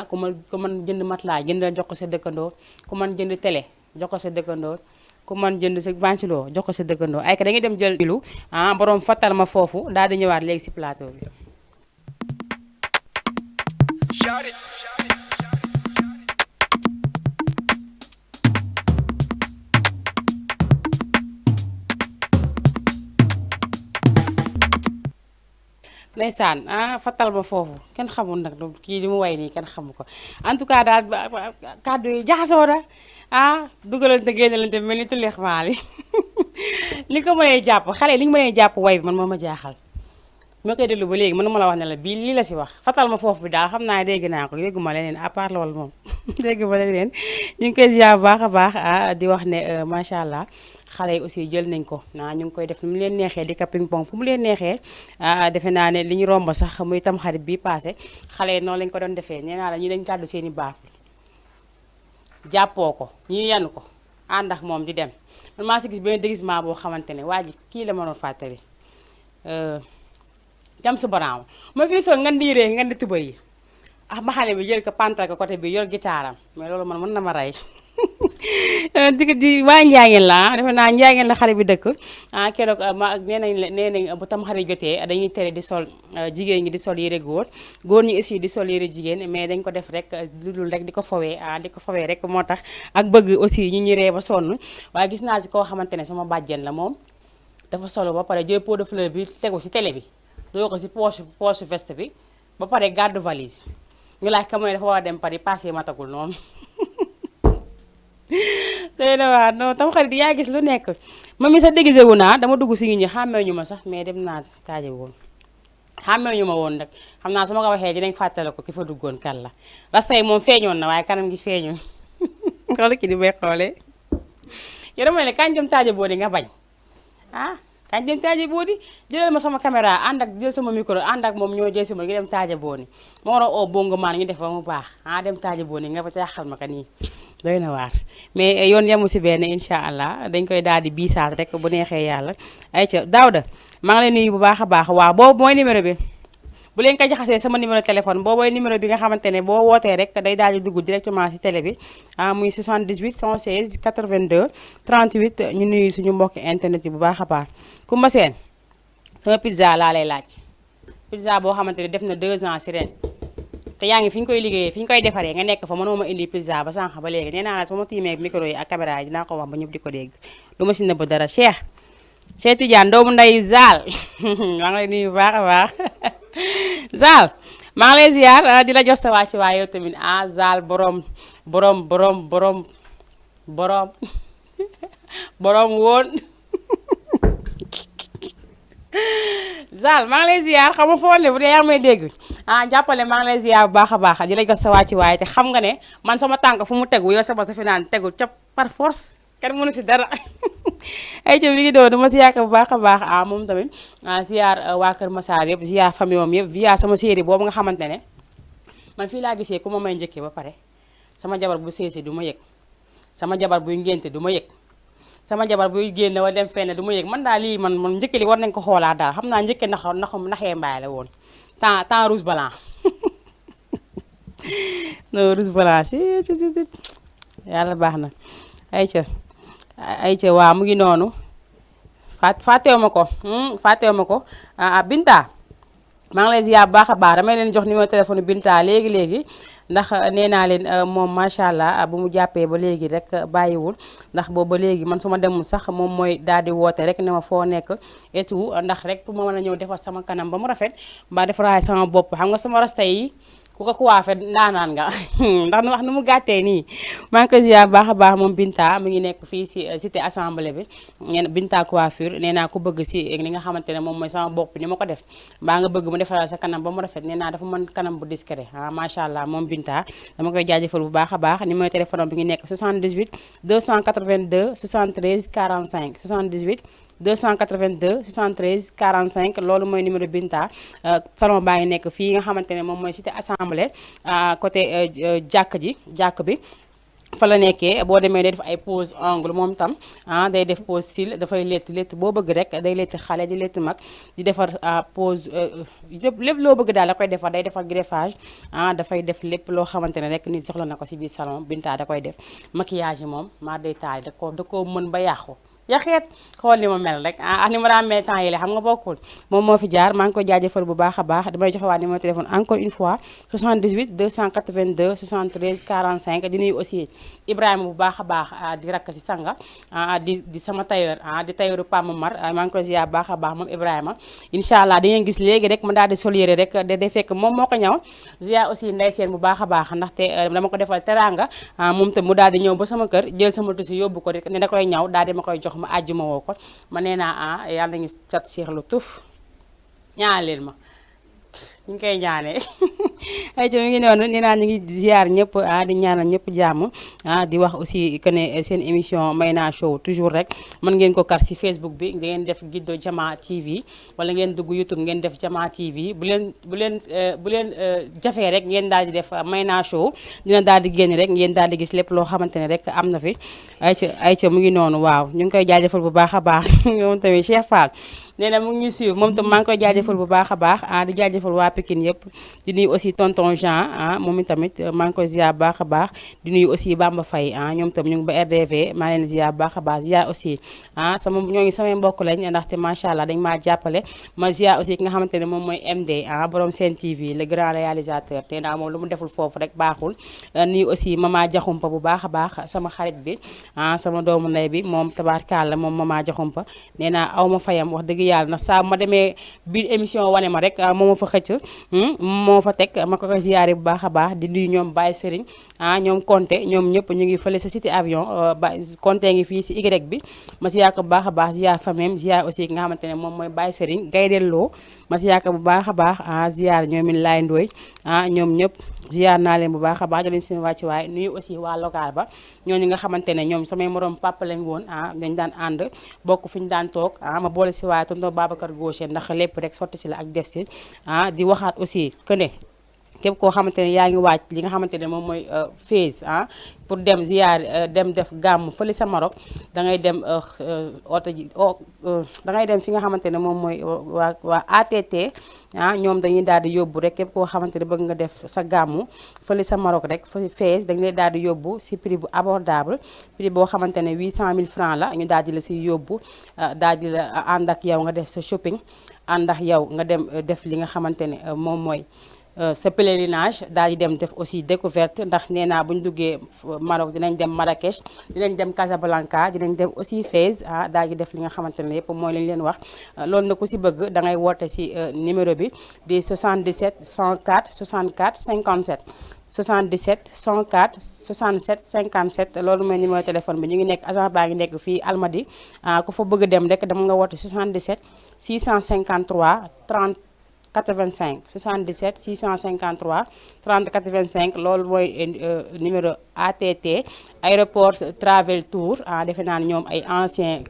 ku mën jënd matelas jëndal jox ko sa dëkkandoo ku mën jënd télé jox ko sa dëkkandoo ku man jënd sa ventilo jox ko sa dëkkandoo ay ka da ngay dem jël bilu borom fattal ma foofu daal di ñëwaat léegi si plateau bi. ndeysaan fatal ma foofu kenn xamul nag kii li mu way nii kenn xamu ko en tout cas daal kàddu yi jaxasoo na dugalante génnalante mel ni tulleex maali li ko mënee jàpp xale li nga mënee jàpp way bi man moo ma jaaxal ma koy déglu ba léegi mënu ma la wax ne la bii lii la si wax fatal ma foofu bi daal xam naa dégg naa ko dégguma leneen à part loolu moom dégg ma leneen ñu ngi koy ziar bu baax a baax di wax ne macha allah xale yi aussi jël nañ ko ñu ngi koy def nu mu leen neexee di ka ping pong fu mu leen neexee defe naa ne li ñu romb sax muy tam xarit bi passé xale yi noonu lañ ko doon defee nee naa la ñi dañ kàddu seen i baaful jàppoo ko ñi yanu ko ànd ak moom di dem man maa si gis benn déguisement boo xamante ne waa ji kii la mënoon fàttali jam su baraaw mooy ki sol nga ndiiree nga di tuba yi maxane bi jël ko pantal ko côté bi yor gitaaram mais loolu man mën na ma rey di waa Njaangeen la defe naa Njaangeen la xale bi dëkk keroog nee nañ bu tam xarit jotee dañuy tere di sol jigéen ñi di sol yére góor ñi aussi di sol yére jigéen mais dañ ko def rek lu dul rek di ko fowee rek moo tax ak bëgg aussi ñi ree ba sonn waaye gis naa si koo xamante ne sama bàjjen la moom dafa solo ba pare jël pot de fleur bi tegu si télé bi doo ko si poche veste bi ba pare garde valise ñu laaj ka mooy dafa war a dem Paris passé matagul noonu tey na waa non tam xarit yaa gis lu nekk ma mi sa déguisé wu naa dama dugg si nit ñi xàmmee ñu ma sax mais dem naa taaje woon xàmmee ñu ma woon nag xam naa su ma ko waxee dinañ fàttale ko ki fa duggoon kan la rasta yi moom feeñoon na waaye kanam gi feeñoon xool ki di may xoolee yow dama ne kañ dem taaje boo di nga bañ kañ dem taaje boo di jëlal ma sama caméra ànd ak jël sama micro ànd ak moom ñoo jël si ma ngi dem taaje boo ni ma war a oo bongo maan ñu def ba mu baax dem taaje boo ni nga fa jaaxal ma ka nii doy na waar mais yoon yamu si benn incha allah dañ koy daal di biisaat rek bu neexee yàlla ayca Daouda maa ngi lay nuyu bu baax a baax waaw boobu mooy numéro bi bu leen ko jaxasee sama numéro téléphone boobooy numéro bi nga xamante ne boo wootee rek day daal di dugg directement si télé bi muy 78 116 82 38 ñu nuyu suñu mbokki internet yi bu baax a baax Kumba Seen sama pizza laa lay laaj pizza boo xamante ne def na 2 ans si ren te yaa ngi fi ñu koy liggéeyee fi ñu koy defaree nga nekk fa mënoo ma indi pizza ba sànq ba léegi nee naa la su ma tiimee micro yi ak caméra yi dinaa ko wax ba ñëpp di ko dégg lu ma si nëbb dara Cheikh Tidiane doomu nday Zal maa ngi lay nuyu bu baax a baax Zal maa ngi lay ziar di la jox sa wàcc waaye yow tamit Zal borom woon Zal maa ngi lay ziar xam nga foo ne bu dee yaa may dégg jàppale maa ngi lay ziar bu baax a baax di la jox sa wàcc waaye te xam nga ne man sama tànk fu mu tegu yow sama sa fi naan tegu ca par force kenn mënu si dara ay ca mi ngi doon dama si yaakaar bu baax a baax moom tamit ziar waa Kër Massar yëpp ziar famille moom yëpp via sama série boobu nga xamante ne man fii laa gisee ku ma may njëkkee ba pare sama jabar bu seesi du ma yëg sama jabar buy ngénte du ma yëg sama jabar buy génn wala dem fenn du ma yëg man daal lii man njëkke li war nañ ko xoolaat daal xam naa njëkke naxee mbaay la woon temps rouge blanc non rouge blanc si yàlla baax na ayca waaw mu ngi noonu fàttewu ma ko Binta maa ngi lay ziar bu baax a baax damay leen jox numéro téléphone Binta léegi ndax nee naa leen moom macha allah bu mu jàppee ba léegi rek bàyyiwul ndax boobu ba léegi man su ma demul sax moom mooy daal di woote rek ne ma foo nekk et tout ndax rek pour ma mën a ñëw defar sama kanam ba mu rafet mbaa defaraay sama bopp xam nga sama rasta yi ku ko coiffé ndaanaan nga ndax nu wax nu mu gàttee nii maa ngi koy ziar baax a baax moom Binta mu ngi nekk fii si cité assemblée bi Binta coiffure nee naa ku bëgg si li nga xamante ne moom mooy sama bopp ni ma ko def mbaa nga bëgg mu defaral sa kanam ba mu rafet nee naa dafa mën kanam bu discret macha allah moom Binta dama koy jaajëfal bu baax a baax numéro téléphone bi ngi nekk 78 282 73 45 78 282 73 45 loolu mooy numéro Binta salon baa ngi nekk fii nga xamante ne moom mooy cité assemblée côté jàkk bi fa la nekkee boo demee day def ay pose ongle moom tam day def pose cils dafay létt boo bëgg rek day létt xale di létt mag di defar pose lépp loo bëgg daal da koy defar day defar greffage dafay def lépp loo xamante ne rek nit soxla na ko si biir salon Binta da koy def maquillage yi moom maa day taal da ko mën ba yàqu yaxeet xool ni ma mel rek ah ni ma daan mel temps yi la xam nga bokkul moom moo fi jaar maa ngi koy jaajëfal bu baax a baax damay joxe waat numéro téléphone encore une fois 78 282 73 45 di nuyu aussi Ibrahima bu baax a baax di rakk si sanga di sama tailleur di tailleuru Pam Mar maa ngi koy ziar baax a baax moom Ibrahima incha allah di ngeen gis léegi rek ma daal di sol yére rek day fekk moom moo ko ñaw ziar aussi Ndeye Sène bu baax a baax ndaxte dama ko defal teranga moom tam mu daal di ñëw ba sama kër jël sama tissu yóbbu ko rek ne da koy ñaw daal di ma koy jox ma àjjuma woo ko ma nee naa yàlla nañu cat seexlu tuf ñaanal ma ñu ngi koy ñaanee ay ci mi ngi noonu nee naa ñu ngi ziar ñëpp di ñaanal ñëpp jàmm di wax aussi que ne seen émission Mayna Show toujours rek mën ngeen ko kar si Facebook bi ngeen def Giddo Jama TV wala ngeen dugg YouTube ngeen def Jama TV bu leen jafee rek ngeen daal di def Mayna Show dina daal di génn rek ngeen daal di gis lépp loo xamante ne rek am na fi ay ca mu ngi noonu waaw ñu ngi koy jaajëfal bu baax a baax moom tamit Cheikh Fall nee na mu ngi ñuy suivre moom tam maa ngi koy jaajëfal bu baax a baax di jaajëfal waa Pikine yëpp di nuyu aussi tonton Jean moom itamit maa ngi koy ziar bu baax a baax di nuyu aussi Bamba Faye ñoom tam ñu ngi ba RDV maa leen ziar bu baax a baax ziar aussi ñoo ngi samay mbokk lañ ndaxte macha allah dañ maa jàppale ma ziar aussi ki nga xamante ne moom mooy MD borom Sen TV le grand réalisateur te naa moom lu mu deful foofu rek baaxul nuyu aussi Mama Jaxumpa bu baax a baax sama xarit bi sama doomu ndey bi moom tabaarkalla moom Mama Jaxumpa nee naa aw ma fayam wax dëgg yàlla ndax saa ma demee biir émission wane ma rek moo ma fa xëcc moo fa teg ma ko koy ziyaare bu baax a baax di nuyu ñoom Baye Serigne ñoom Konté ñoom ñëpp ñu ngi fële sa cité avion ba Konté ngi fii si Y bi ma ziyaar ko bu baax a baax ziyaar famem ziyaar aussi ki nga xamante ne moom mooy Baye Serigne Gaydelloo ma ziyaar ko bu baax a baax ziyaar ñoom it Laay Ndooy ñoom ñëpp ziyaar naa leen bu baax a baax di leen seen wàccuwaay nuyu aussi waa local ba ñooñu nga xamante ne ñoom samay morom papa lañ woon dañ daan ànd bokk fi ñu daan toog ma boole si waaye tonton Babacar Gauche ndax lépp rek sotti si la ak def si di waxaat aussi que ne képp koo xamante ne yaa ngi waaj li nga xamante ne moom mooy phase pour dem ziyaar dem def gàmm fële sa Maroc da ngay dem oto ji da ngay dem fi nga xamante ne moom mooy waa ATT ñoom dañuy daal di yóbbu rek képp koo xamante ne bëgg nga def sa gàmmu fële sa Maroc rek fa fees dañ lay daal di yóbbu si prix bu abordable prix boo xamante ne 800 000 francs la ñu daal di la si yóbbu daal di la ànd ak yow nga def sa shopping ànd ak yow nga dem def li nga xamante ne moom mooy sa pèlerinage daal di dem def aussi découverte ndax nee naa bu ñu duggee Maroc dinañ dem Marrakech dinañ dem Casablanca dinañ dem aussi Fès daal di def li nga xamante ne yëpp mooy lañ leen wax loolu nag ku si bëgg da ngay woote si numéro bi di 77 104 64 57 77 104 67 57 loolu mooy numéro téléphone bi ñu ngi nekk agent baa ngi nekk fii Almadi ku fa bëgg dem rek dama nga woote 77 653 30 85 77 653 30 85 loolu mooy numéro ATT aéroport travel tour defe naa ne ñoom ay ancien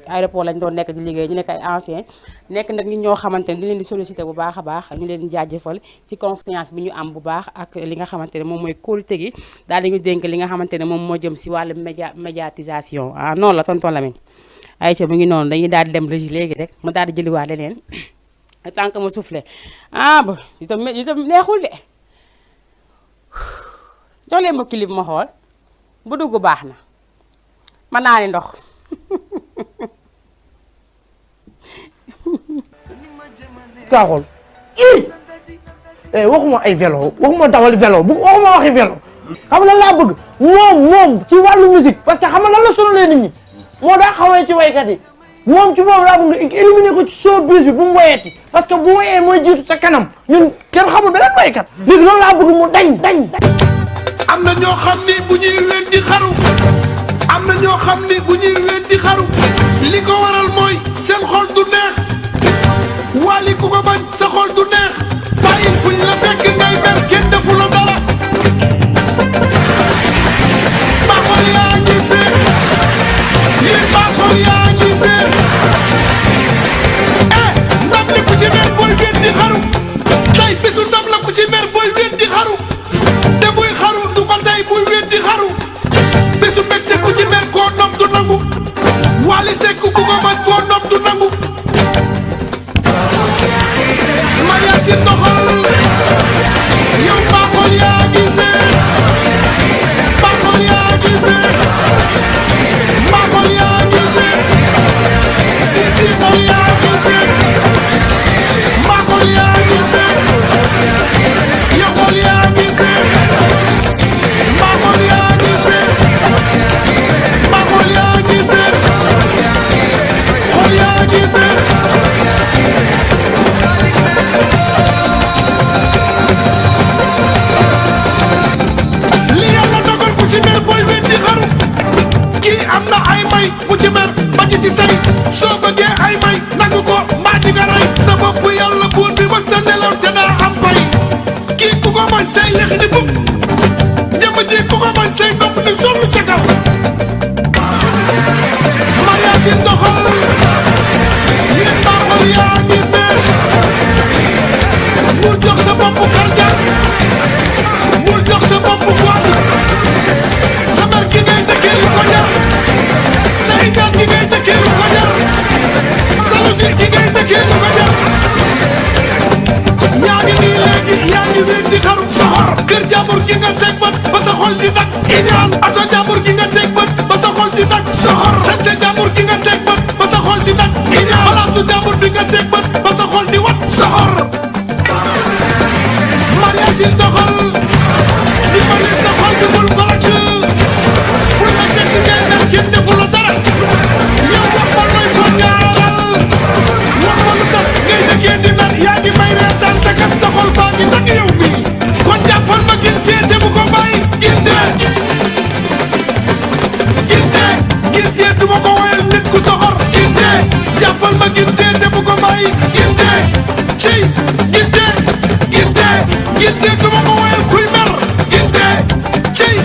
aéroport lañ doon nekk di liggéey ñu nekk ay ancien nekk nag ñun ñoo xamante ne di leen di sollicité bu baax a baax ñu leen di jaajëfal ci confiance bi ñu am bu baax ak li nga xamante ne moom mooy kóolute gi daal di ñu dénk li nga xamante ne moom moo jëm si wàllu médiatisation noonu la tonton Lamine ayca mu ngi noonu dañuy daal di dem régie léegi rek mu daal di jëliwaat leneen tant que ma soufflé ba itam neexul de jox leen ma clip ma xool bu dugg baax na ma naani ndox kaa xool waxuma ay vélo waxuma dawal vélo waxuma waxi vélo xam nga lan laa bëgg moom ci wàllu musique parce que xam nga lan la sonalee nit ñi moo daa xawee ci waykat yi moom ci boobu laa bëgg nga éliminer ko ci showbiz bi bu mu woyati parce que bu woyee mooy jiitu sa kanam ñun kenn xamul beneen waykat léegi loolu laa bëgg mu dañ am na ñoo xam ni bu ñuy leen di xaru am na ñoo xam ni bu ñuy leen di xaru li ko waral mooy seen xol du neex wali ku ko bañ sa xol du neex bàyyil fuñ la fekk ngay mer kenn defu la dara baaxol yaa ngi féer yéen baaxol yaa ngi féer ndam li ku ci mer booy wéet di xaru tey bisu ndam la ku ci mer booy wéet di xaru te buy xaru du ko tey buy wéet di xaru bisu mbégte ku ci mer koo nom du nangu Wally Seck ku ko bañ ngi ci say soo bëggee ay may nangu ko mbaa di nga rey sa bopp yàlla buur bi mës na nelaw te daa am fay kii ku ko bañ say lex ni bub jëmm ji ku ko bañ say nopp ni sollu ca kaw Mariasin doxal yéen baaxal yaa ngi fee mu jox sa bopp karja mu jox sa bopp boîte sabar ki ngay dëkkee lu ko jar say ñaan ki ngay dëkkee lu ko jar salusir ki ngay dëkkee lu ko jar yaa ngi nii léegi yaa ngi wéet di xaru soxor kër jàmbur gi nga teg bët ba sa xol di nag iñaan ato jàmbur gi nga teg bët ba sa xol di nag soxor sante jàmbur gi nga teg bët ba sa xol di nag iñaan palaasu jàmbur bi nga teg bët ba sa xol di wat soxor Mariasin doxal di ma leen sa xol bi bul kolak fu la fekk ngay mel kenn defu la dara yow wax ma looy foo ñaaral wax ma lu tax ngay dëkkee di mel yaa ngi may reetaan te kat sa xol baa ngi nag yow mi kon jàppal ma gintee te bu ko bàyyi gintee du ma ko woyal nit ku soxor gintee jàppal ma gintee te bu ko bàyyi gintee ciy gintee du ma ko woyal kuy mer gintee ciy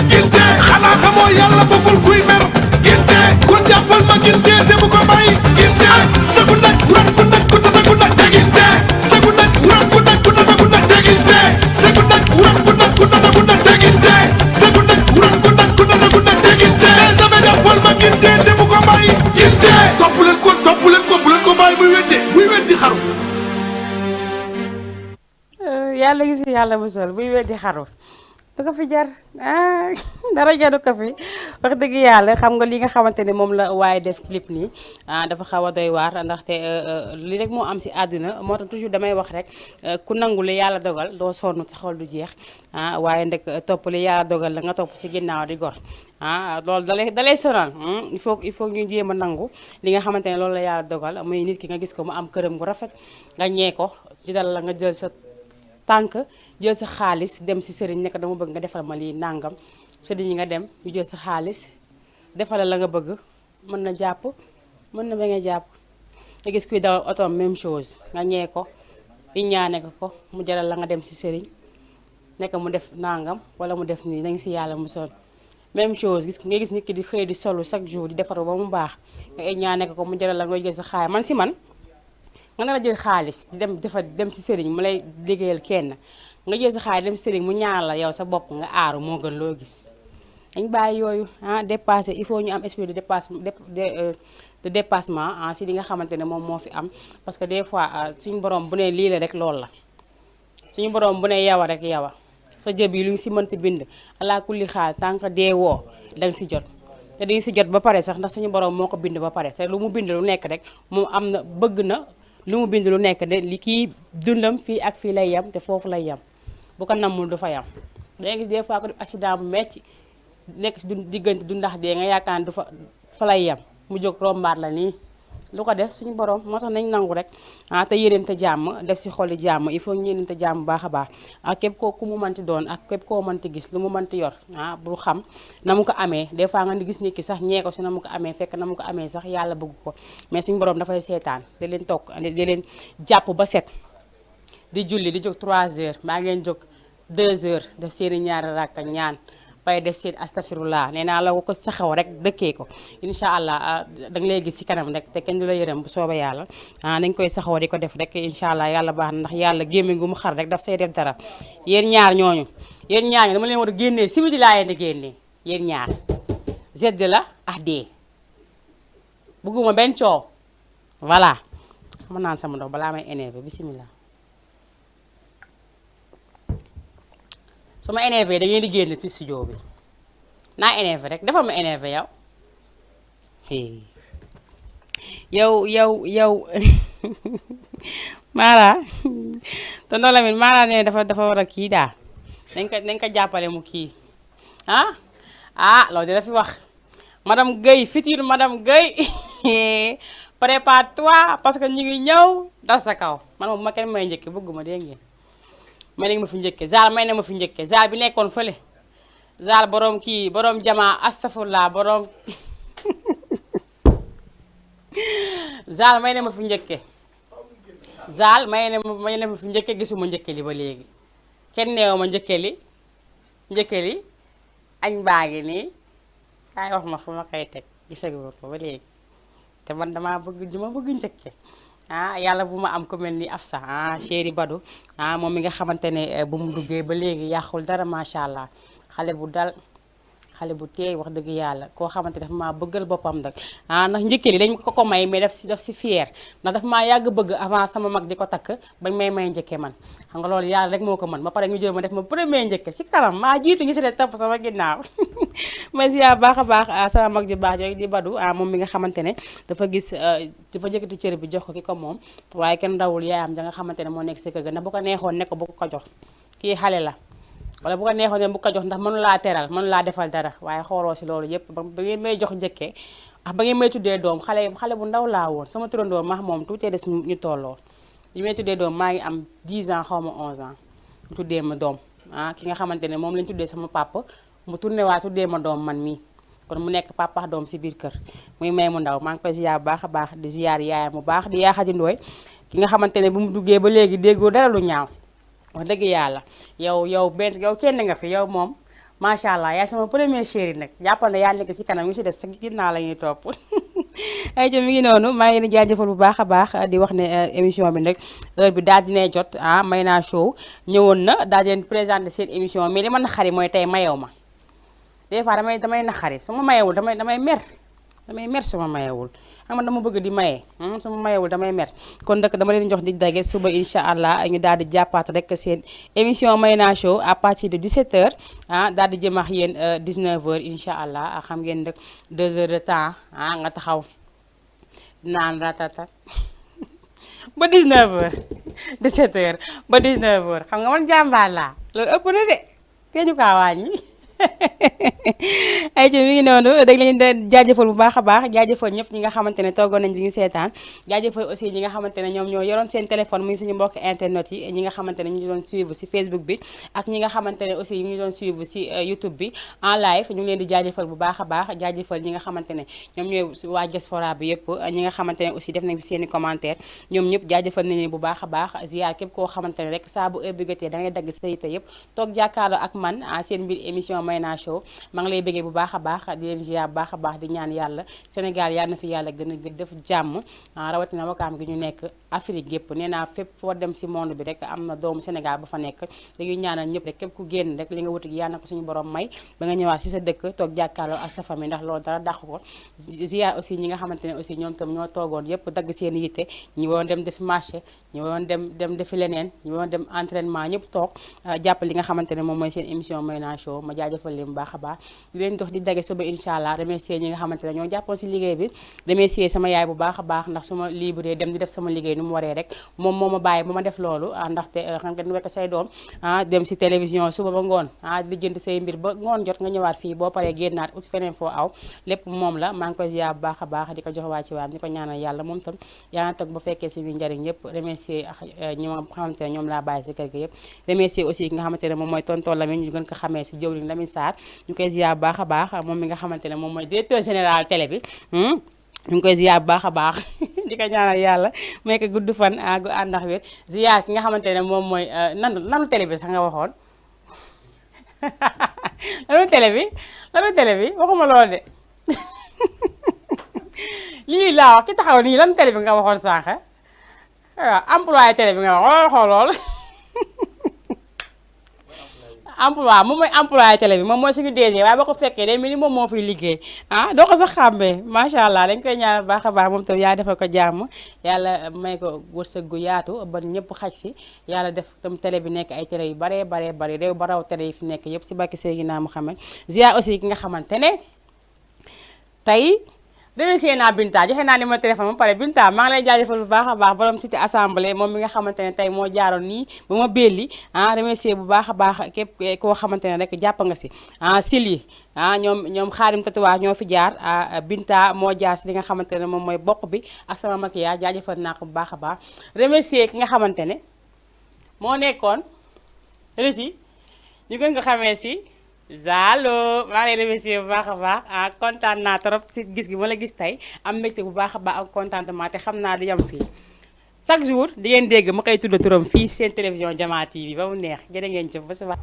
gintee xanaa xamoo yàlla bëggul kuy mer gintee kon jàppal ma gintee te bu ko bàyyi gintee sagu nag ran ku nag ku tata ku nag te gintee sagu nag ran ku nag ku tata ku nag te gintee sagu nag ran ku nag ku tata ku nag te gintee sagu nag ran ku nag ku tata ku nag te gintee sama jàppal ma gintee te bu ko bàyyi gintee topp leen ko bu leen ko bàyyi muy weddi xaru yàlla gis yàlla musal buy weddi xaru du ko fi jar dara jaru ko fi wax dëgg yàlla xam nga li nga xamante ne moom la waaye def clip nii dafa xaw a doy waar ndaxte li rek moo am si àdduna moo tax toujours damay wax rek ku nangu li yàlla dogal doo sonn sa xol du jeex waaye ndek topp li yàlla dogal la nga topp si ginnaaw di gor loolu dalay sonal il faut ñu jéem a nangu li nga xamante ne loolu la yàlla dogal muy nit ki nga gis ko mu am këram gu rafet nga ñee ko di dal la nga jël sa tànk jël sa xaalis dem si sëriñ nekk dama bëgg nga defal ma lii nàngam sëriñ yi nga dem ñu jël sa xaalis defal la nga bëgg mën na jàpp mën na ba nga jàpp nga gis kuy dawal oto même chose nga ñee ko i ñaane ko mu jaral la nga dem si sëriñ nekk mu def nàngam wala mu def nii nañ si yàlla mu sol même chose nga gis nit ki di xëy di solu chaque jour di defaru ba mu baax nga i ñaane ko mu jaral la nga jël sa xaalis man si man nga nar a jël xaalis di dem si sëriñ mu lay liggéeyal kenn nga jël sa xaalis dem si sëriñ mu ñaanal la yow sa bopp nga aaru moo gën loo gis dañ bàyyi yooyu dépassé il faut ñu am esprit de dépassement si li nga xamante ne moom moo fi am parce que des fois suñu borom bu ne lii la rek loolu la suñu borom bu ne yawa rek yawa sa jëb yi lu ñu si mënti bind alaa kulli xaal tant que dee woo da nga si jot te dañu si jot ba pare sax ndax suñu borom moo ko bind ba pare te lu mu bind lu nekk rek moom am na bëgg na lu mu bind lu nekk de li kii dundam fii ak fii lay yem te foofu lay yem bu ko nammul du fa yem dangay gis des fois ko def accident bu metti nekk si diggante du ndax dee nga yaakaar ne du fa lay yem mu jóg rombaat la nii lu ko def suñu borom moo tax nañ nangu rek te yéeneente jàmm def si xoli jàmm il faut ñu yéeneente jàmm bu baax a baax képp koo ku mu mënti doon ak képp koo mënti gis lu mu mënti yor bul xam na mu ko amee des fois nga di gis nit ki sax ñee ko si na mu ko amee fekk na mu ko amee sax yàlla bëgg ko mais suñu borom dafay seetaan di leen toog di leen jàpp ba set di julli di jóg 3 heures maa ngeen jóg 2 heures def seeni ñaari rakka ñaan bay def seen astafirullah nee naa la ko saxaw rek dëkkee ko incha allah da nga lay gis si kanam rek te kenn du la yërëm bu soobee yàlla nañ koy saxaw di ko def rek incha allah yàlla baax na ndax yàlla gémmiñ gu mu xar rek daf say def dara yéen ñaar ñooñu dama leen war a génnee si biti laa leen di génnee yéen ñaar zedd la ah dee bëgguma benn coow voilà ma naan sama ndox balaa may énervé bismillah su ma énervé da ngeen di génn ci studio bi naa énervé rek dafa ma énervé yow Mara te noonu la mit Mara ne dafa war a kii daal nañ ko jàppale mu kii loolu dina fi wax madame Guèye future madame Guèye prépare-toi parce que ñu ngi ñëw dal sa kaw man moom bu ma kenn may njëkke bëgguma dégg ngeen may nañ ma fi njëkke Zal may na ma fi njëkke Zal bi nekkoon fële Zal borom jamaa astafurlaa borom Zal may ne ma fi njëkke Zal may ne ma fi njëkke gisuma njëkke li ba léegi kenn neew ma njëkke li añ baa ngi nii kaay wax ma fu ma koy teg gisaguma ko ba léegi te man dama bëgg njëkke yàlla bu ma am ku mel ni Afsa chéri Badou moom mi nga xamante ne bu mu duggee ba léegi yàqul dara macha allah xale bu dal xale bu teey wax dëgg yàlla koo xamante dafa maa bëggal boppam nag ndax njëkkee li dañ ko may mais daf si fier ndax dafa maa yàgg bëgg avant sama mag di ko takk bañ may njëkke man xam nga loolu yàlla rek moo ko mën ba pare ñu jël ma def ma premier njëkke si kanam maa jiitu ñu si des topp sama ginnaaw ma siyaa baax a baax sama mag ju baax jooju di Badou moom mi nga xamante ne dafa gis dafa jëkkati cër bi jox ko ki ko moom waaye kenn dawul yaayam ja nga xamante ne moo nekk si kër ga ndax bu ko neexoon ne ko bu ko jox kii xale la wala bu ko neexoon ne bu ko jox ndax mënu laa teral mënu laa defal dara waaye xooloo si loolu yëpp ba ngeen may jox njëkkee ba ngeen may tuddee doom xale bu ndaw laa woon sama turandoo maax moom tuutee des ñu tolloo li may tuddee doom maa ngi am 10 ans xaw ma 11 ans mu tuddee ma doom ki nga xamante ne moom lañ tuddee sama papa mu tourné waa tuddee ma doom man mii kon mu nekk papa doom si biir kër muy may mu ndaw maa ngi koy ziyaar bu baax a baax di ziyaar yaayam bu baax di yaa Xadi Ndooy ki nga xamante ne bu mu duggee ba léegi déggoo dara lu ñaaw wax dëgg yàlla yow kenn nga fi yow moom macha allah yaay sama premier chéri nag jàppal ne yaa nekk si kanam ñu si des sa ginnaaw la ñuy topp ay ca mi ngi noonu maa ngi leen di jaajëfal bu baax a baax di wax ne émission bi nag heure bi daal dinay jot Mayna Show ñëwoon na daal di leen présenté seen émission mais li ma naqari mooy tey mayew ma des fois damay naqari su ma mayewul damay mer su ma mayewul xam nga dama bëgg di maye su ma mayewul damay mer kon nag dama leen jox di dage suba incha allah ñu daal di jàppaat rek seen émission Mayna Show à partir de 17h daal di jëm ak yéen 19h incha allah xam ngeen nag 2 heures de temps nga taxaw naan ratata ba 19h 17h ba 19h xam nga man jàmbaar laa loolu ëpp na de te ñu kaa wàññi ay ci mi ngi noonu dañ leen di jaajëfal bu baax a baax jaajëfal ñëpp ñi nga xamante ne toogoon nañ di ñu seetaan jaajëfal aussi ñi nga xamante ne ñoom ñoo yoroon seen téléphone muy suñu mbokk internet yi ñi nga xamante ne ñu ngi doon suivre si Facebook bi ak ñi nga xamante ne aussi ñu ngi doon suivre si YouTube bi en live ñu ngi leen di jaajëfal bu baax a baax jaajëfal ñi nga xamante ne ñoom ñooy waa diaspora bi yëpp ñi nga xamante ne aussi def nañ seen i commentaire ñoom ñëpp jaajëfal nañ leen bu baax a baax ziar képp koo xamante ne rek saa bu heure bi jotee da ngay dagg sa yite yëpp toog jàkkaarloo ak man seen mbir émission Mayna Show maa ngi lay bëggee bu baax a baax di leen ziar bu baax a baax di ñaan yàlla Sénégal yal na fi yàlla gën a def jàmm rawatina wakaam gi ñu nekk Afrique yëpp nee naa fépp foo dem si monde bi rek am na doomu Sénégal ba fa nekk dañuy ñaanal ñëpp rek képp ku génn rek li nga wuti yal na ko suñu borom may ba nga ñëwaat si sa dëkk toog jàkkaarloo ak sa famille ndax loolu dara dàq ko ziar aussi ñi nga xamante ne aussi ñoom tam ñoo toogoon yëpp dagg seen yitte ñi woon dem defi marché ñi woon dem defi leneen ñi woon dem entraînement ñëpp toog jàpp li nga xamante ne moom mooy seen émission Mayna Show ma jaajëfal leen bu baax a baax di leen dox di dage suba incha allah remercier ñi nga xamante ne ñoo jàppoon si liggéey bi remercier sama yaay bu baax a baax ndax su ma libre dem di def sama liggéey nu mu waree rek moom moo ma bàyyi ba ma def loolu ndaxte xam nga wekk say doom dem si télévision suba ba ngoon di jënd say mbir ba ngoon jot nga ñëwaat fii boo paree génnaat ut feneen foo aw lépp moom la maa ngi koy ziar bu baax a baax di ko jox waa ci waam di ko ñaanal yàlla moom tam yaa toog ba fekkee suñu njariñ yëpp remercier ñi nga xamante ne ñoom laa bàyyi si kër gi yëpp remercier aussi ki nga xamante ne moom mooy tonton Lamine ñu gën ko xamee si jëwriñ Lamine Sarr ñu koy ziar bu baax a baax moom mi nga xamante ne moom mooy directeur général télé bi ñu ngi koy ziar bu baax a baax di ko ñaanal yàlla may ko gudd fan gu ànd ak wér ziar ki nga xamante ne moom mooy nanu télé bi sax nga waxoon lanu télé bi waxuma loolu de lii laa wax ki taxaw nii lanu télé bi nga waxoon sànq waaw employé télé bi nga wax lool emploi moom mooy employé télé bi moom mooy suñu DG waaye boo ko fekkee day mel ni moom moo fiy liggéey doo ko sax xàmmee macha allah dañ koy ñaan baax a baax moom tam yaa defal ko jàmm yàlla may ko wërsëg gu yaatu ba ñëpp xaj si yàlla def tam télé bi nekk ay télé yu baree bari réew ba raw télé yi fi nekk yëpp si bakki Seydina Muhammad ziar aussi ki nga xamante ne tey remercier naa Binta joxe naa numéro téléphone ba pare Binta maa ngi lay jaajëfal bu baax a baax borom cité assemblée moom mi nga xamante ne tey moo jaaroon nii ba ma belli remercier bu baax a baax képp koo xamante ne rek jàpp nga si sil yi ñoom xaarim tatuwaa ñoo fi jaar Binta moo jaar si li nga xamante ne moom mooy bokk bi ak sama maquillage jaajëfal naa ko bu baax a baax remercier ki nga xamante ne moo nekkoon rési ñu gën ko xamee si Zalo maa ngi lay remercier bu baax a baax ah kontaan naa trop si gis gi ma la gis tey am mbégte bu baax a baax ak contentement te xam naa du yam fii chaque jour di ngeen dégg ma koy tudd turam fii seen télévision Jama TV ba mu neex jërë ngeen jëf ba suba.